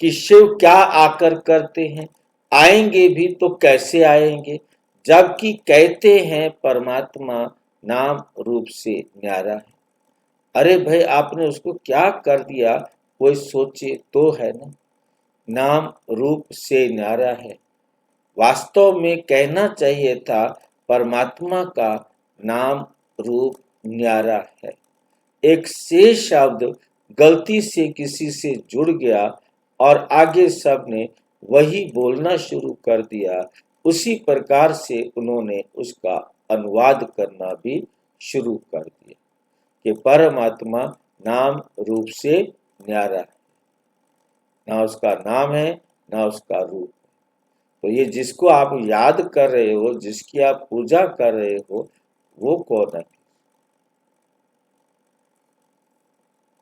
Speaker 1: कि शिव क्या आकर करते हैं। आएंगे भी तो कैसे आएंगे, जबकि कहते हैं परमात्मा नाम रूप से न्यारा है। अरे भाई, आपने उसको क्या कर दिया, कोई सोचे तो है ना। नाम रूप से न्यारा है। वास्तव में कहना चाहिए था परमात्मा का नाम रूप न्यारा है। एक से शब्द गलती से किसी से जुड़ गया और आगे सब ने वही बोलना शुरू कर दिया। उसी प्रकार से उन्होंने उसका अनुवाद करना भी शुरू कर दिया कि परमात्मा नाम रूप से न्यारा है, ना उसका नाम है, ना उसका रूप। तो ये जिसको आप याद कर रहे हो, जिसकी आप पूजा कर रहे हो, वो कौन है,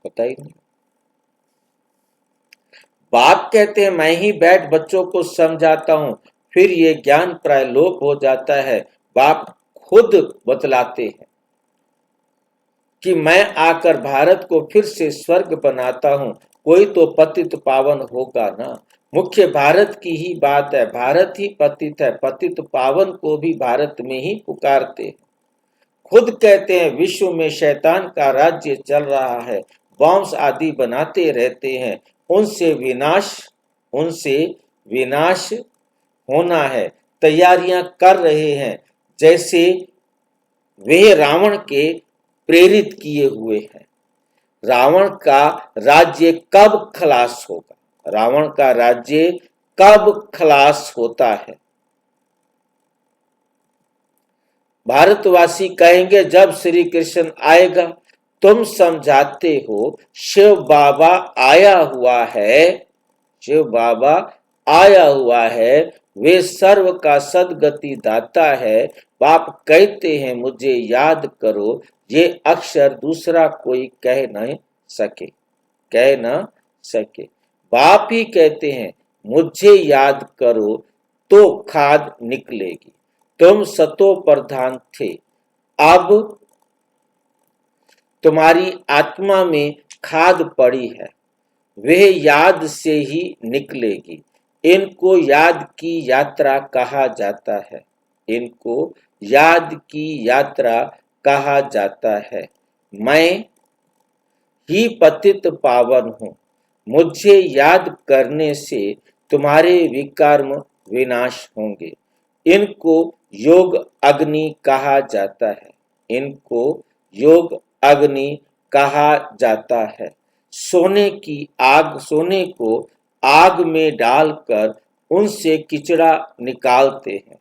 Speaker 1: पता ही नहीं। बाप कहते हैं मैं ही बैठ बच्चों को समझाता हूं, फिर ये ज्ञान प्राय लोप हो जाता है। बाप खुद बतलाते हैं कि मैं आकर भारत को फिर से स्वर्ग बनाता हूं, कोई तो पतित पावन होगा ना। मुख्य भारत की ही बात है, भारत ही पतित है, पतित पावन को भी भारत में ही पुकारते हैं। खुद कहते हैं विश्व में शैतान का राज्य चल रहा है, बॉम्ब्स आदि बनाते रहते हैं, उनसे विनाश होना है, तैयारियां कर रहे हैं, जैसे वे रावण के प्रेरित किए हुए हैं। रावण का राज्य कब खलास होगा, रावण का राज्य कब खलास होता है। भारतवासी कहेंगे जब श्री कृष्ण आएगा। तुम समझाते हो शिव बाबा आया हुआ है, शिव बाबा आया हुआ है, वे सर्व का सदगति दाता है। बाप कहते हैं मुझे याद करो, ये अक्षर दूसरा कोई कह न सके। बाप ही कहते हैं मुझे याद करो तो खाद निकलेगी। तुम सतो प्रधान थे, अब तुम्हारी आत्मा में खाद पड़ी है, वह याद से ही निकलेगी। इनको याद की यात्रा कहा जाता है, इनको याद की यात्रा कहा जाता है। मैं ही पतित पावन हूं, मुझे याद करने से तुम्हारे विकर्म विनाश होंगे। इनको योग अग्नि कहा जाता है, इनको योग अग्नि कहा जाता है। सोने को आग में डालकर उनसे किचड़ा निकालते हैं।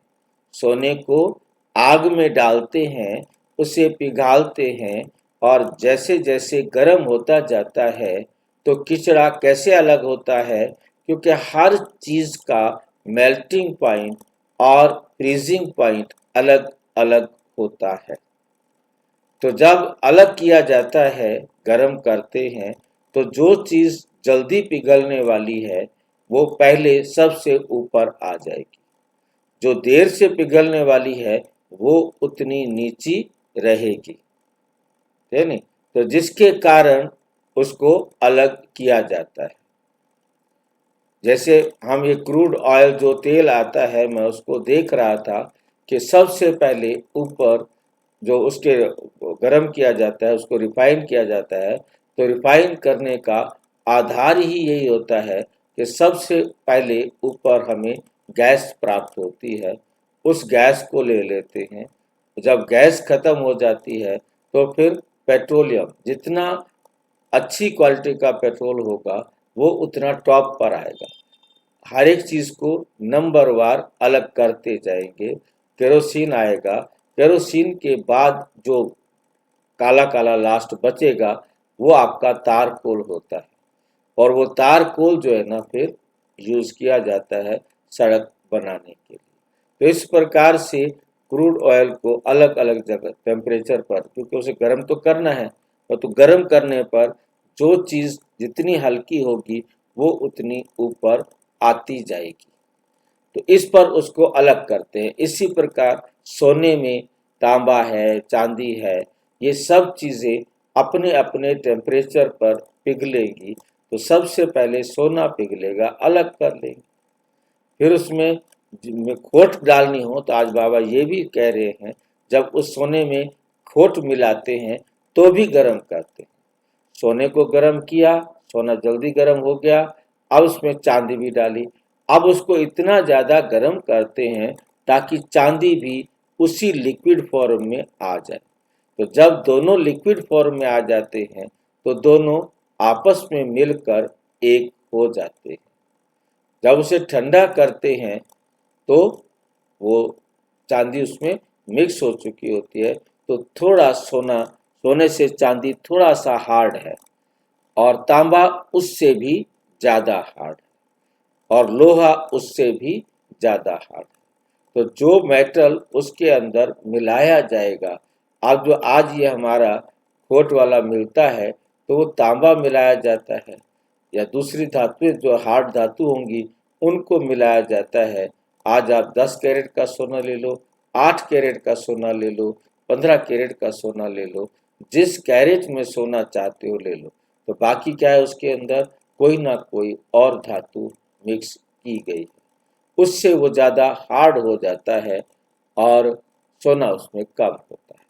Speaker 1: सोने को आग में डालते हैं, उसे पिघालते हैं, और जैसे जैसे गर्म होता जाता है तो किचड़ा कैसे अलग होता है, क्योंकि हर चीज का मेल्टिंग पॉइंट और फ्रीजिंग पॉइंट अलग अलग होता है। तो जब अलग किया जाता है, गर्म करते हैं, तो जो चीज जल्दी पिघलने वाली है वो पहले सबसे ऊपर आ जाएगी, जो देर से पिघलने वाली है वो उतनी नीची रहेगी, है नहीं। तो जिसके कारण उसको अलग किया जाता है। जैसे हम ये क्रूड ऑयल जो तेल आता है, मैं उसको देख रहा था कि सबसे पहले ऊपर जो उसके गर्म किया जाता है, उसको रिफाइन किया जाता है। तो रिफाइन करने का आधार ही यही होता है कि सबसे पहले ऊपर हमें गैस प्राप्त होती है, उस गैस को ले लेते हैं। जब गैस खत्म हो जाती है तो फिर पेट्रोलियम, जितना अच्छी क्वालिटी का पेट्रोल होगा वो उतना टॉप पर आएगा। हर एक चीज को नंबरवार अलग करते जाएंगे। केरोसिन आएगा, केरोसिन के बाद जो काला काला लास्ट बचेगा वो आपका तार कोल होता है, और वो तार कोल जो है ना फिर यूज किया जाता है सड़क बनाने के लिए। तो इस प्रकार से क्रूड ऑयल को अलग अलग जगह टेम्परेचर पर, क्योंकि उसे गर्म तो करना है, और तो गर्म करने पर जो चीज जितनी हल्की होगी वो उतनी ऊपर आती जाएगी। तो इस पर उसको अलग करते हैं। इसी प्रकार सोने में तांबा है, चांदी है, ये सब चीजें अपने अपने टेम्परेचर पर पिघलेगी। तो सबसे पहले सोना पिघलेगा, अलग कर लेंगे। फिर उसमें खोट डालनी हो तो आज बाबा ये भी कह रहे हैं, जब उस सोने में खोट मिलाते हैं तो भी गर्म करते हैं। सोने को गर्म किया, सोना जल्दी गर्म हो गया, अब उसमें चांदी भी डाली। अब उसको इतना ज्यादा गर्म करते हैं ताकि चांदी भी उसी लिक्विड फॉर्म में आ जाए। तो जब दोनों लिक्विड फॉर्म में आ जाते हैं तो दोनों आपस में मिलकर एक हो जाते हैं। जब उसे ठंडा करते हैं तो वो चांदी उसमें मिक्स हो चुकी होती है, तो थोड़ा सोने से चांदी थोड़ा सा हार्ड है, और तांबा उससे भी ज्यादा हार्ड है, और लोहा उससे भी ज्यादा हार्ड है। तो जो मेटल उसके अंदर मिलाया जाएगा, अब जो आज ये हमारा खोट वाला मिलता है तो वो तांबा मिलाया जाता है, या दूसरी धातुएं जो हार्ड धातु होंगी उनको मिलाया जाता है। आज आप 10 कैरेट का सोना ले लो, 8 कैरेट का सोना ले लो, 15 कैरेट का सोना ले लो, जिस कैरेट में सोना चाहते हो ले लो। तो बाकी क्या है, उसके अंदर कोई ना कोई और धातु मिक्स की गई है, उससे वो ज्यादा हार्ड हो जाता है और सोना उसमें कम होता है।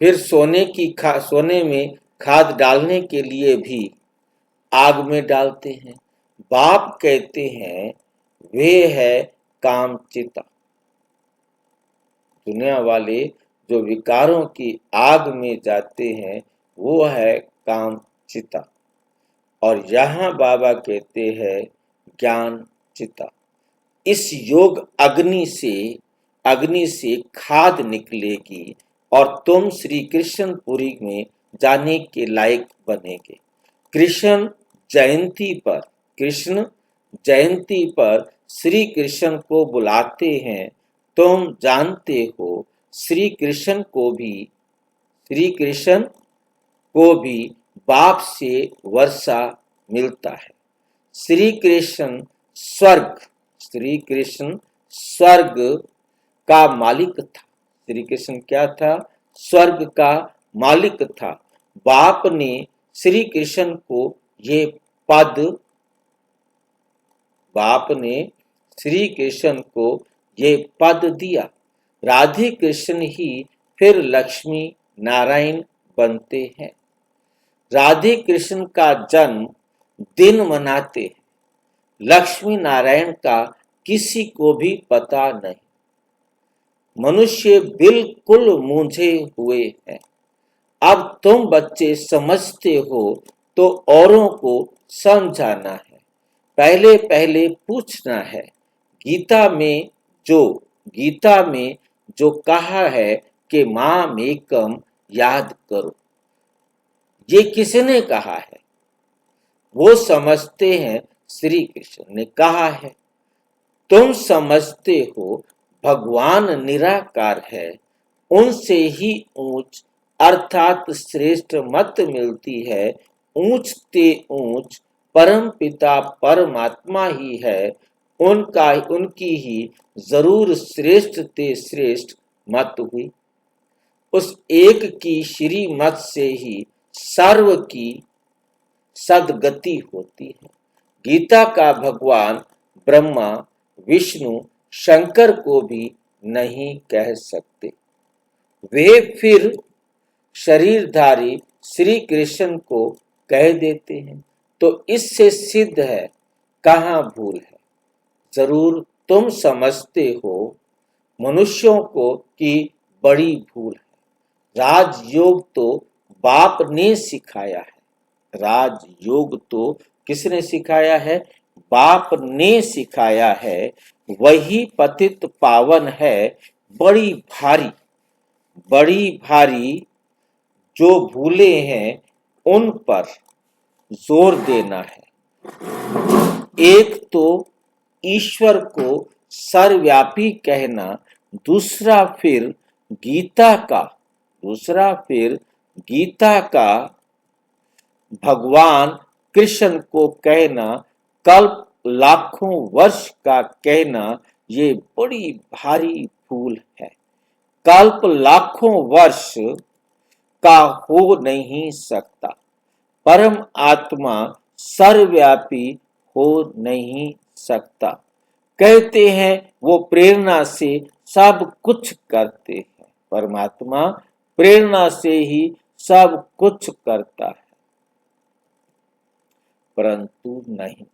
Speaker 1: फिर सोने में खाद डालने के लिए भी आग में डालते हैं। बाप कहते हैं वे है कामचिता। दुनिया वाले जो विकारों की आग में जाते हैं वो है कामचिता, और यहाँ बाबा कहते हैं ज्ञान चिता। इस योग अग्नि से खाद निकलेगी और तुम श्री कृष्णपुरी में जाने के लायक बनेंगे। कृष्ण जयंती पर श्री कृष्ण को बुलाते हैं। तुम जानते हो श्री कृष्ण को भी बाप से वर्षा मिलता है। श्री कृष्ण स्वर्ग का मालिक था। श्री कृष्ण क्या था? स्वर्ग का मालिक था। बाप ने श्री कृष्ण को ये पद दिया। राधे कृष्ण ही फिर लक्ष्मी नारायण बनते हैं। राधे कृष्ण का जन्म दिन मनाते हैं, लक्ष्मी नारायण का किसी को भी पता नहीं। मनुष्य बिल्कुल मूंझे हुए हैं। अब तुम बच्चे समझते हो तो औरों को समझाना है, पहले पहले पूछना है। गीता में जो कहा है कि माम एकम याद करो, ये किसने कहा है? वो समझते हैं श्री कृष्ण ने कहा है। तुम समझते हो भगवान निराकार है, उनसे ही ऊंच अर्थात श्रेष्ठ मत मिलती है। ऊंच ते ऊंच परम पिता परमात्मा ही है, उनकी ही जरूर श्रेष्ठ ते श्रेष्ठ मत हुई। उस एक की श्री मत से ही सर्व की सदगति होती है। गीता का भगवान ब्रह्मा विष्णु शंकर को भी नहीं कह सकते। वे फिर शरीरधारी श्री कृष्ण को कह देते हैं। तो इससे सिद्ध है कहाँ भूल है। जरूर तुम समझते हो मनुष्यों को कि बड़ी भूल है। राजयोग तो बाप ने सिखाया है। राजयोग तो किसने सिखाया है? बाप ने सिखाया है। वही पतित पावन है, बड़ी भारी। बड़ी भारी जो भूले हैं उन पर जोर देना है। एक तो ईश्वर को सर्वव्यापी कहना, दूसरा फिर गीता का भगवान कृष्ण को कहना, कल्प लाखों वर्ष का कहना, ये बड़ी भारी भूल है। कल्प लाखों वर्ष का हो नहीं सकता। परम आत्मा सर्वव्यापी हो नहीं सकता। कहते हैं वो प्रेरणा से सब कुछ करते हैं। परमात्मा प्रेरणा से ही सब कुछ करता है, परंतु नहीं,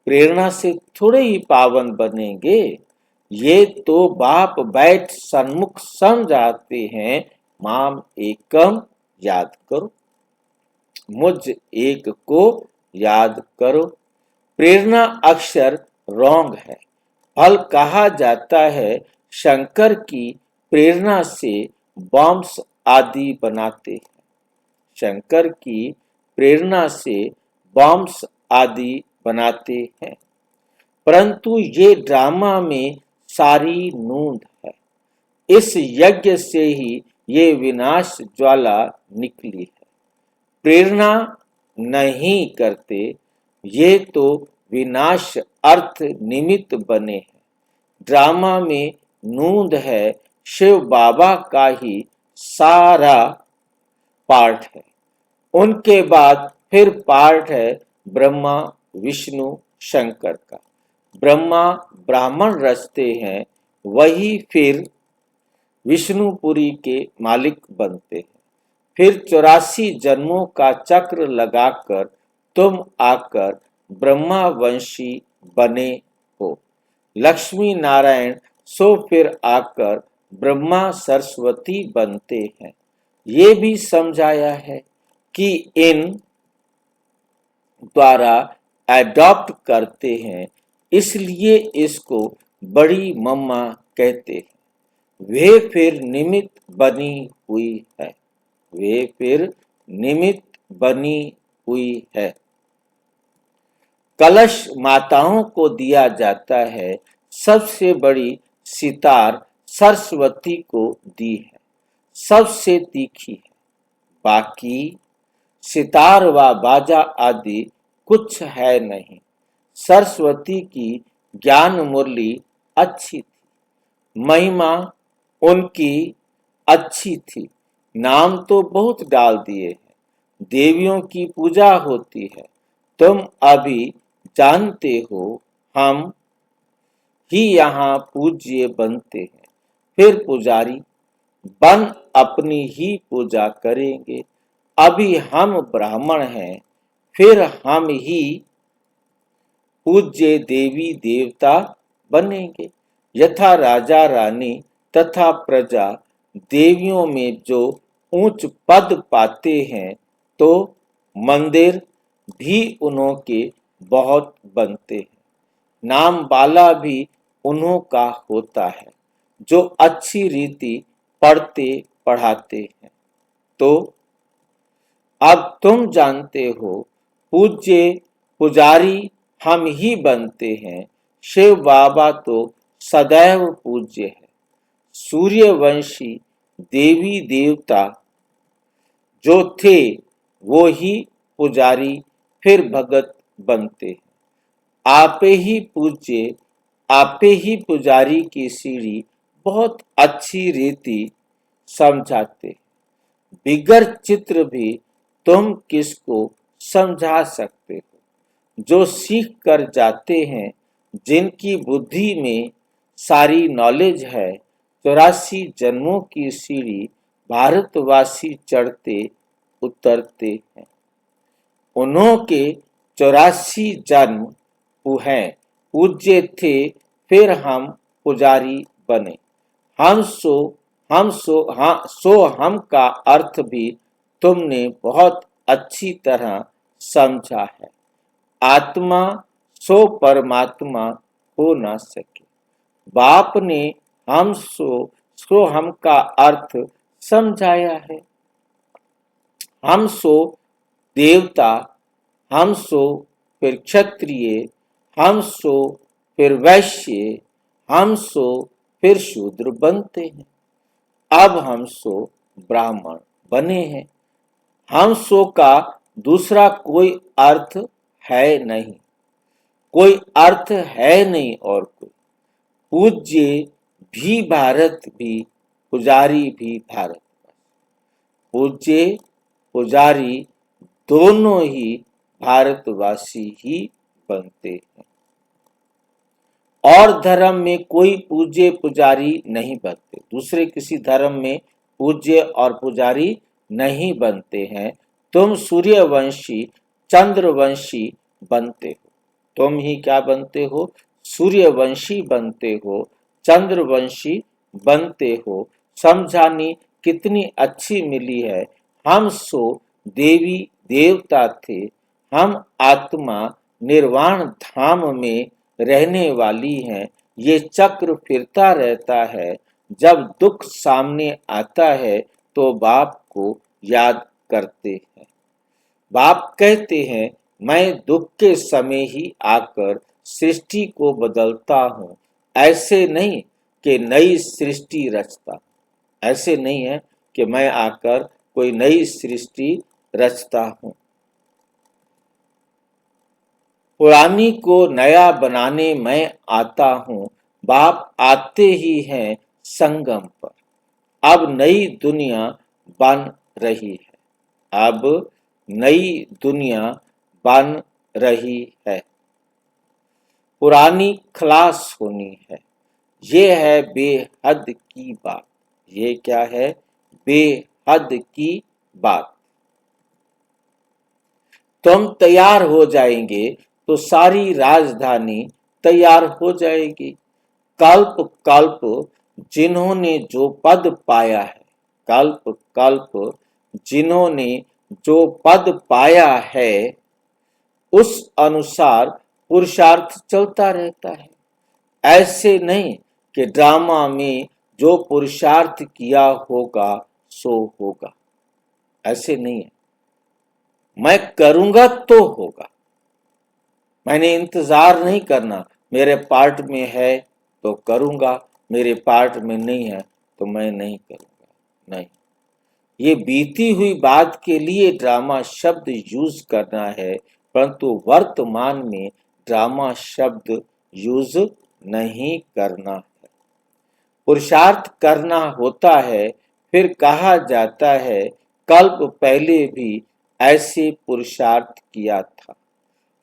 Speaker 1: प्रेरणा से थोड़े ही पावन बनेंगे। ये तो बाप बैठ सन्मुख समझाते हैं, माम एकम याद करो, मुझ एक को याद करो। प्रेरणा अक्षर रॉन्ग है। फल कहा जाता है शंकर की प्रेरणा से बॉम्ब्स आदि बनाते हैं। शंकर की प्रेरणा से बॉम्ब्स आदि बनाते हैं, परंतु ये ड्रामा में सारी नूंद है। इस यज्ञ से ही ये विनाश ज्वाला निकली है। प्रेरणा नहीं करते, ये तो विनाश अर्थ निमित्त बने हैं। ड्रामा में नूंद है, शिव बाबा का ही सारा पार्ट है। उनके बाद फिर पार्ट है ब्रह्मा विष्णु शंकर का। ब्रह्मा ब्राह्मण रचते हैं, वही फिर विष्णुपुरी के मालिक बनते हैं। फिर 84 जन्मों का चक्र लगाकर तुम आकर ब्रह्मा वंशी बने हो। लक्ष्मी नारायण सो फिर आकर ब्रह्मा सरस्वती बनते हैं। ये भी समझाया है कि इन द्वारा एडॉप्ट करते हैं, इसलिए इसको बड़ी मम्मा कहते हैं। वे फिर निमित्त बनी हुई है। वे फिर निमित्त बनी हुई है। कलश माताओं को दिया जाता है। सबसे बड़ी सितार सरस्वती को दी है, सबसे तीखी है। बाकी सितार व बाजा आदि कुछ है नहीं। सरस्वती की ज्ञान मुरली अच्छी थी, महिमा उनकी अच्छी थी। नाम तो बहुत डाल दिए हैं। देवियों की पूजा होती है। तुम अभी जानते हो, हम ही यहाँ पूज्य बनते हैं। फिर पुजारी बन अपनी ही पूजा करेंगे। अभी हम ब्राह्मण हैं, फिर हम ही पूज्य देवी देवता बनेंगे। यथा राजा रानी तथा प्रजा देवियों में जो ऊंच पद पाते हैं, तो मंदिर भी उन्हों के बहुत बनते हैं। नाम वाला भी उन्हों का होता है, जो अच्छी रीति पढ़ते पढ़ाते हैं। तो अब तुम जानते हो, पूज्य पुजारी हम ही बनते हैं। शिव बाबा तो सदैव पूज्य है। सूर्यवंशी देवी देवता जो थे, वो ही पुजारी फिर भगत बनते हैं। आपे ही पूज्य, आपे ही पुजारी की सीढ़ी बहुत अच्छी रीति समझाते। बिगर चित्र भी तुम किसको समझा सकते हो। जो सीख कर जाते हैं, जिनकी बुद्धि में सारी नॉलेज है, 84 जन्मों की सीढ़ी भारतवासी चढ़ते उतरते हैं। उन्हों के 84 जन्म हैं, पूज्य थे, फिर हम पुजारी बने। सो हम का अर्थ भी तुमने बहुत अच्छी तरह समझा है। आत्मा सो परमात्मा हो न सके। बाप ने सो हम का अर्थ समझाया है। हम सो देवता, हम सो फिर क्षत्रिय, हम सो फिर वैश्य, हम सो फिर शूद्र बनते हैं। अब हम सो ब्राह्मण बने हैं। हम सो का दूसरा कोई अर्थ है नहीं, कोई अर्थ है नहीं। और कोई पूज्य भी भारत भी, पुजारी भी भारत। पूज्य पुजारी दोनों ही भारतवासी ही बनते हैं। और धर्म में कोई पूज्य पुजारी नहीं बनते, दूसरे किसी धर्म में पूज्य और पुजारी नहीं बनते हैं। तुम सूर्यवंशी चंद्रवंशी बनते हो। तुम ही क्या बनते हो? सूर्यवंशी बनते हो, चंद्रवंशी बनते हो। समझानी कितनी अच्छी मिली है। हम सो देवी देवता थे, हम आत्मा निर्वाण धाम में रहने वाली हैं। ये चक्र फिरता रहता है। जब दुख सामने आता है तो बाप को याद करते हैं। बाप कहते हैं, मैं दुख के समय ही आकर सृष्टि को बदलता हूँ, ऐसे नहीं कि नई सृष्टि रचता। ऐसे नहीं है कि मैं आकर कोई नई सृष्टि रचता हूँ। पुरानी को नया बनाने मैं आता हूँ। बाप आते ही हैं संगम पर। अब नई दुनिया बन रही है। अब नई दुनिया बन रही है। पुरानी खलास होनी है। ये है बेहद की बात। ये क्या है? बेहद की बात। तुम तैयार हो जाएंगे तो सारी राजधानी तैयार हो जाएगी। कल्प कल्प जिन्होंने जो पद पाया है, कल्प कल्प जिन्होंने जो पद पाया है, उस अनुसार पुरुषार्थ चलता रहता है। ऐसे नहीं कि ड्रामा में जो पुरुषार्थ किया होगा सो होगा। ऐसे नहीं है। मैं करूंगा तो होगा। मैंने इंतजार नहीं करना, मेरे पार्ट में है तो करूंगा, मेरे पार्ट में नहीं है तो मैं नहीं करूंगा। नहीं, ये बीती हुई बात के लिए ड्रामा शब्द यूज करना है, परंतु वर्तमान में ड्रामा शब्द यूज नहीं करना है। पुरुषार्थ करना होता है। फिर कहा जाता है, कल्प पहले भी ऐसे पुरुषार्थ किया था।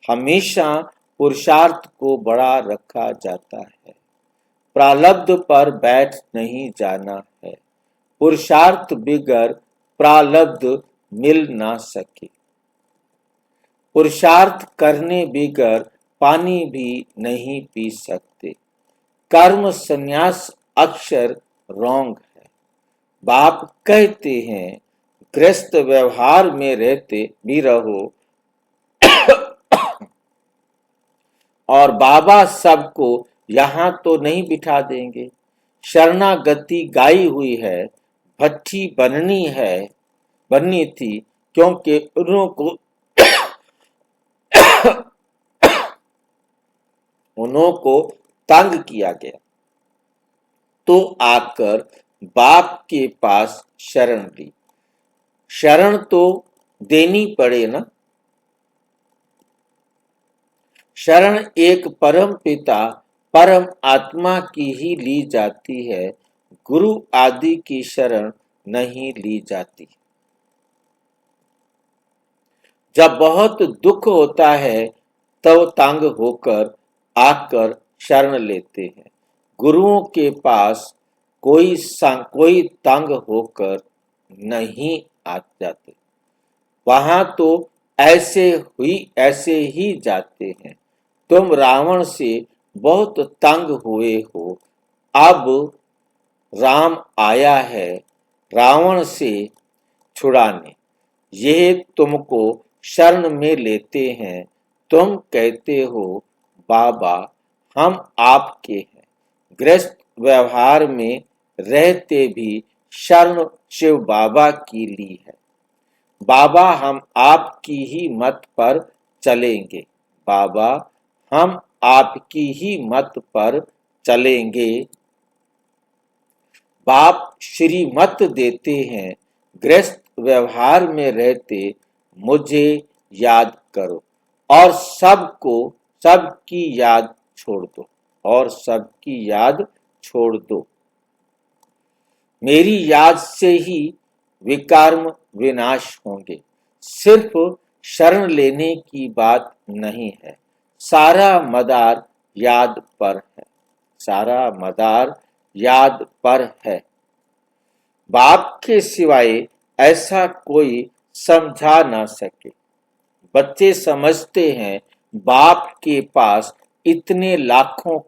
Speaker 1: हमेशा पुरुषार्थ को बड़ा रखा जाता है। प्रारब्ध पर बैठ नहीं जाना है। पुरुषार्थ बिगर प्रारब्ध मिल ना सके। पुरुषार्थ करने बिगर पानी भी नहीं पी सकते। कर्म संन्यास अक्षर रॉन्ग है। बाप कहते हैं, गृहस्थ व्यवहार में रहते भी रहो और बाबा सबको यहाँ तो नहीं बिठा देंगे। शरणागति गाई हुई है, भट्ठी बननी थी, क्योंकि उन्हों को तंग किया गया, तो आकर बाप के पास शरण ली। शरण तो देनी पड़े ना। शरण एक परम पिता परम आत्मा की ही ली जाती है, गुरु आदि की शरण नहीं ली जाती। जब बहुत दुख होता है तब तंग होकर आकर शरण लेते हैं। गुरुओं के पास कोई तंग होकर नहीं आ जाते। वहां तो ऐसे ही जाते हैं। तुम रावण से बहुत तंग हुए हो, अब राम आया है रावण से छुड़ाने। यह तुमको शरण में लेते हैं। तुम कहते हो बाबा हम आपके हैं। गृहस्थ व्यवहार में रहते भी शरण शिव बाबा की ली है। बाबा हम आपकी ही मत पर चलेंगे। बाबा हम आपकी ही मत पर चलेंगे। बाप श्री मत देते हैं, गृहस्थ व्यवहार में रहते मुझे याद करो और सबकी याद छोड़ दो और सबकी याद छोड़ दो। मेरी याद से ही विकर्म विनाश होंगे। सिर्फ शरण लेने की बात नहीं है, सारा मदार याद पर है। सारा मदार याद पर है। बाप के सिवाय ऐसा कोई समझा ना सके। बच्चे समझते हैं बाप के पास इतने लाखों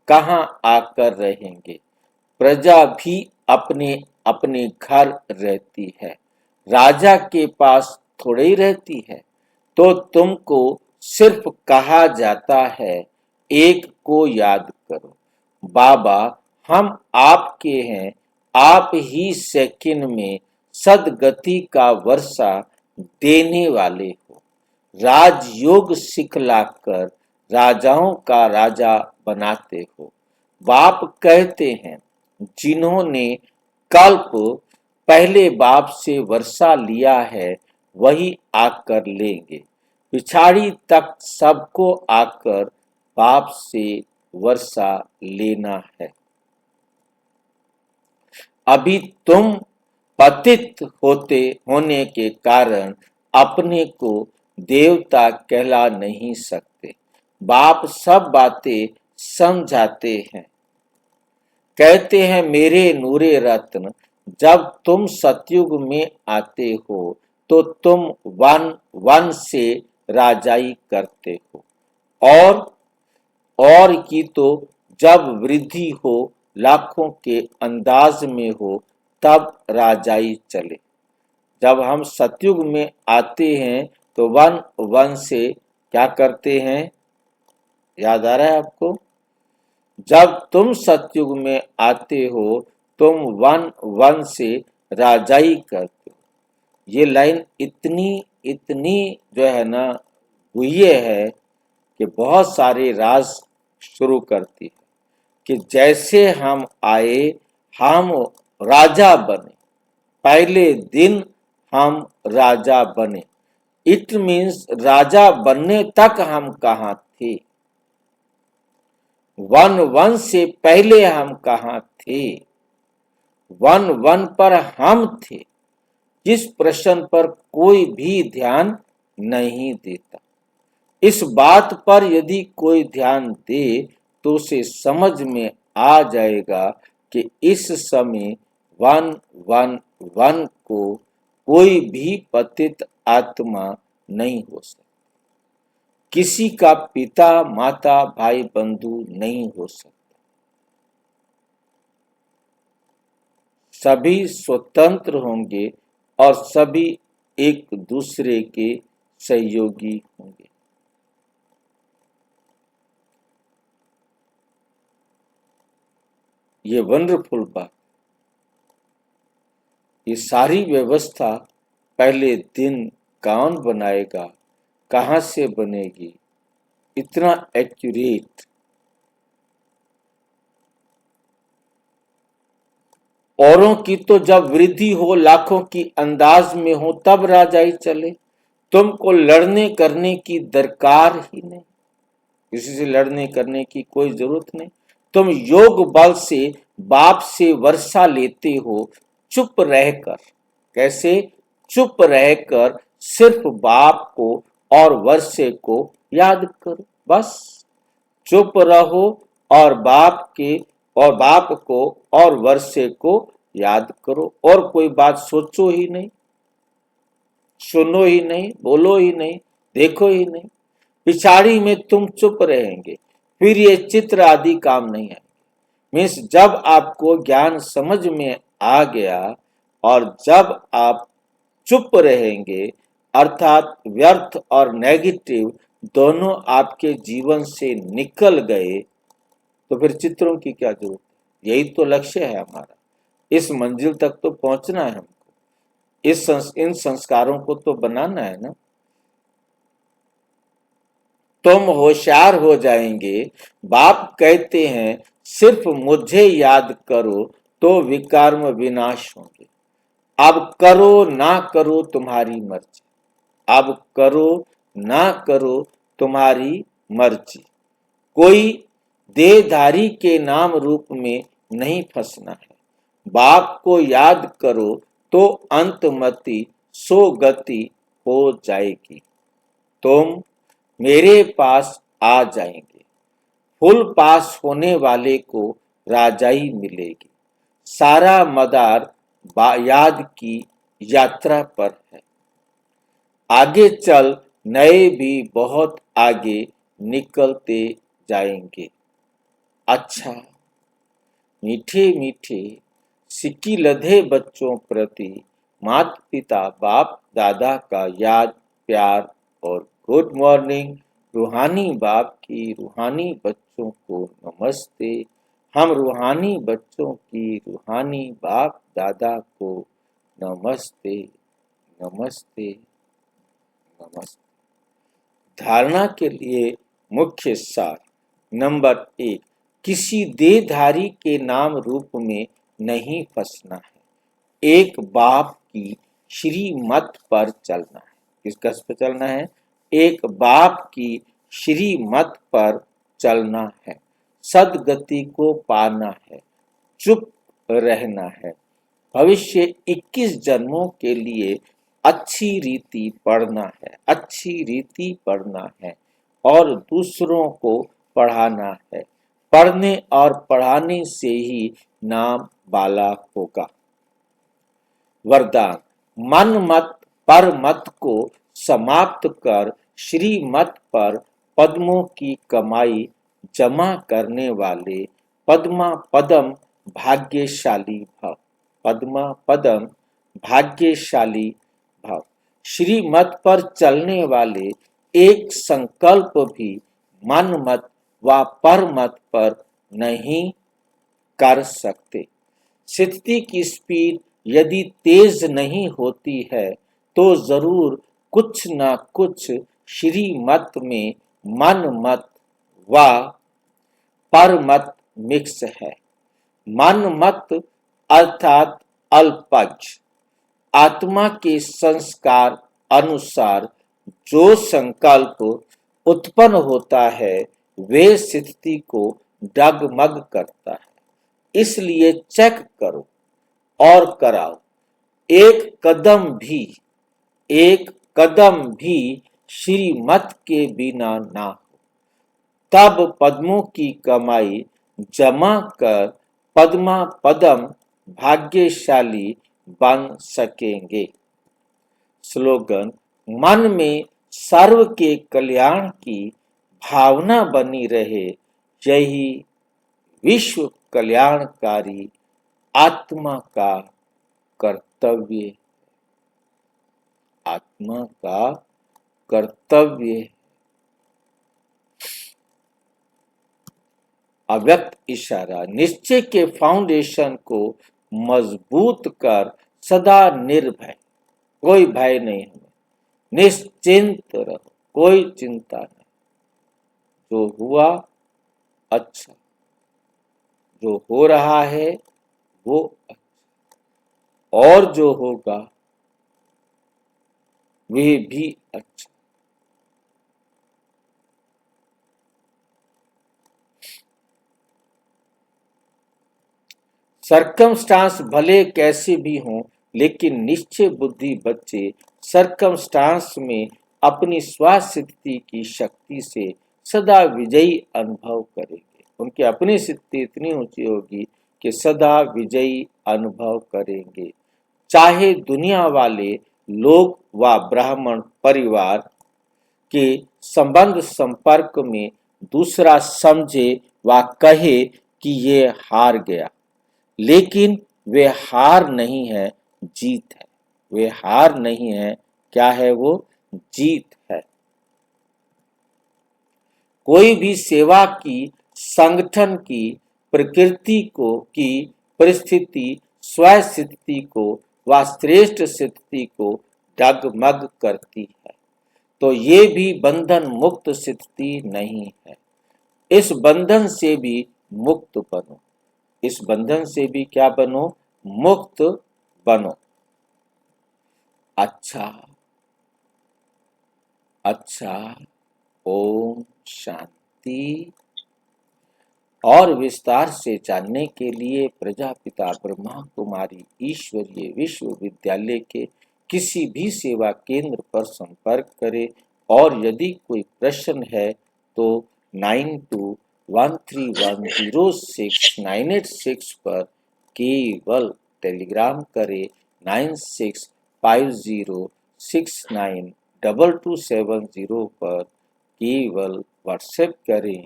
Speaker 1: कहाँ आकर रहेंगे। प्रजा भी अपने अपने घर रहती है, राजा के पास थोड़े ही रहती है। तो तुमको सिर्फ कहा जाता है एक को याद करो। बाबा हम आपके हैं, आप ही सेकंड में सदगति का वर्षा देने वाले हो। राजयोग सिखलाकर राजाओं का राजा बनाते हो। बाप कहते हैं जिन्होंने कल्प पहले बाप से वर्षा लिया है वही आकर लेंगे। पिछाड़ी तक सबको आकर बाप से वर्षा लेना है। अभी तुम पतित होने के कारण अपने को देवता कहला नहीं सकते। बाप सब बातें समझाते हैं। कहते हैं मेरे नूरे रत्न, जब तुम सतयुग में आते हो तो तुम वन से राजाई करते हो और की तो जब वृद्धि हो लाखों के अंदाज में हो तब राजाई चले। जब हम सतयुग में आते हैं तो वन से क्या करते हैं, याद आ रहा है आपको? जब तुम सतयुग में आते हो तुम वन से राजाई करते हो। ये लाइन इतनी जो है ना गुह्य है कि बहुत सारे राज शुरू करती है कि जैसे हम आए हम राजा बने, पहले दिन हम राजा बने। इट मीन्स राजा बनने तक हम कहाँ थे, वन से पहले हम कहाँ थे, वन पर हम थे। जिस प्रश्न पर कोई भी ध्यान नहीं देता। इस बात पर यदि कोई ध्यान दे तो उसे समझ में आ जाएगा कि इस समय वन को कोई भी पतित आत्मा नहीं हो सकता। किसी का पिता माता भाई बंधु नहीं हो सकता। सभी स्वतंत्र होंगे और सभी एक दूसरे के सहयोगी होंगे। ये वंडरफुल बात। ये सारी व्यवस्था पहले दिन कौन बनाएगा, कहां से बनेगी, इतना एक्यूरेट। औरों की तो जब वृद्धि हो लाखों की अंदाज में हो तब राजाई चले। तुमको लड़ने करने की दरकार ही नहीं, किसी से लड़ने करने की कोई जरूरत नहीं। तुम योग बल से बाप से वर्षा लेते हो चुप रहकर। कैसे? चुप रहकर सिर्फ बाप को और वर्षे को याद करो। बस चुप रहो और बाप के और बाप को और वर्षे को याद करो, और कोई बात सोचो ही नहीं, सुनो ही नहीं, बोलो ही नहीं, देखो ही नहीं। पिछाड़ी में तुम चुप रहेंगे, फिर ये चित्र आदि काम नहीं आएंगे। मीन्स जब आपको ज्ञान समझ में आ गया और जब आप चुप रहेंगे, अर्थात व्यर्थ और नेगेटिव दोनों आपके जीवन से निकल गए, तो फिर चित्रों की क्या जरूरत है। यही तो लक्ष्य है हमारा, इस मंजिल तक तो पहुंचना है हमको, इन संस्कारों को तो बनाना है ना। तुम होशियार हो जाएंगे। बाप कहते हैं सिर्फ मुझे याद करो तो विकर्म विनाश होंगे। अब करो ना करो तुम्हारी मर्जी, अब करो ना करो तुम्हारी मर्जी। कोई देहधारी के नाम रूप में नहीं फंसना है। बाप को याद करो तो अंतमति सो गति हो जाएगी। तुम मेरे पास आ जाएंगे। फुल पास होने वाले को राजाई मिलेगी। सारा मदार याद की यात्रा पर है। आगे चल नए भी बहुत आगे निकलते जाएंगे। अच्छा, मीठे मीठे सिक्की लधे बच्चों प्रति माता पिता बाप दादा का याद प्यार और गुड मॉर्निंग। रूहानी बाप की रूहानी बच्चों को नमस्ते। हम रूहानी बच्चों की रूहानी बाप दादा को नमस्ते नमस्ते नमस्ते। धारणा के लिए मुख्य सार। नंबर 1, किसी देहधारी के नाम रूप में नहीं फंसना है। एक बाप की श्रीमत पर चलना है। किस कस पर चलना है? एक बाप की श्रीमत पर चलना है। सदगति को पाना है। चुप रहना है। भविष्य 21 जन्मों के लिए अच्छी रीति पढ़ना है, अच्छी रीति पढ़ना है और दूसरों को पढ़ाना है। पढ़ने और पढ़ाने से ही नाम बाला होगा। वरदान। मन मत पर मत को समाप्त कर श्रीमत पर पद्मों की कमाई जमा करने वाले पद्मा पदम भाग्यशाली भव। पद्मा पदम भाग्यशाली भव। श्रीमत पर चलने वाले एक संकल्प भी मन मत व पर मत पर नहीं कर सकते। स्थिति की स्पीड यदि तेज नहीं होती है तो जरूर कुछ ना कुछ श्रीमत में मन मत व पर मत मिक्स है। मन मत अर्थात अल्पज्ञ। आत्मा के संस्कार अनुसार जो संकल्प उत्पन्न होता है वे स्थिति को डगमग करता है। इसलिए चेक करो और कराओ। एक कदम भी श्रीमत के बिना ना हो। तब पद्मों की कमाई जमा कर पद्मा पदम भाग्यशाली बन सकेंगे। स्लोगन। मन में सर्व के कल्याण की भावना बनी रहे, यही विश्व कल्याणकारी आत्मा का कर्तव्य। आत्मा का कर्तव्य। अव्यक्त इशारा। निश्चय के फाउंडेशन को मजबूत कर सदा निर्भय, कोई भय नहीं हमें, निश्चिंत रहो, कोई चिंता नहीं। जो हुआ अच्छा, जो हो रहा है वो अच्छा, और जो होगा वह भी अच्छा। सरकमस्टांस भले कैसे भी हों, लेकिन निश्चय बुद्धि बच्चे सरकमस्टांस में अपनी स्वास्थिति की शक्ति से सदा विजयी अनुभव करेंगे। उनकी अपनी स्थिति इतनी ऊंची होगी कि सदा विजयी अनुभव करेंगे, चाहे दुनिया वाले लोग व ब्राह्मण परिवार के संबंध संपर्क में दूसरा समझे व कहे कि ये हार गया, लेकिन वे हार नहीं है, जीत है। वे हार नहीं है, क्या है वो? जीत है। कोई भी सेवा की, संगठन की प्रकृति को की परिस्थिति स्वस्थिति को व श्रेष्ठ स्थिति को डगमग करती है, तो ये भी बंधन मुक्त स्थिति नहीं है। इस बंधन से भी मुक्त बनो, इस बंधन से भी क्या बनो? मुक्त बनो। अच्छा, ओम शांति। और विस्तार से जानने के लिए प्रजापिता ब्रह्मा कुमारी ईश्वरीय विश्वविद्यालय के किसी भी सेवा केंद्र पर संपर्क करें, और यदि कोई प्रश्न है तो 9213106986 पर केवल टेलीग्राम करें। 9650692270 पर केवल व्हाट्सएप करें,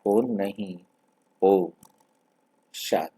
Speaker 1: फोन नहीं। ओम शांति।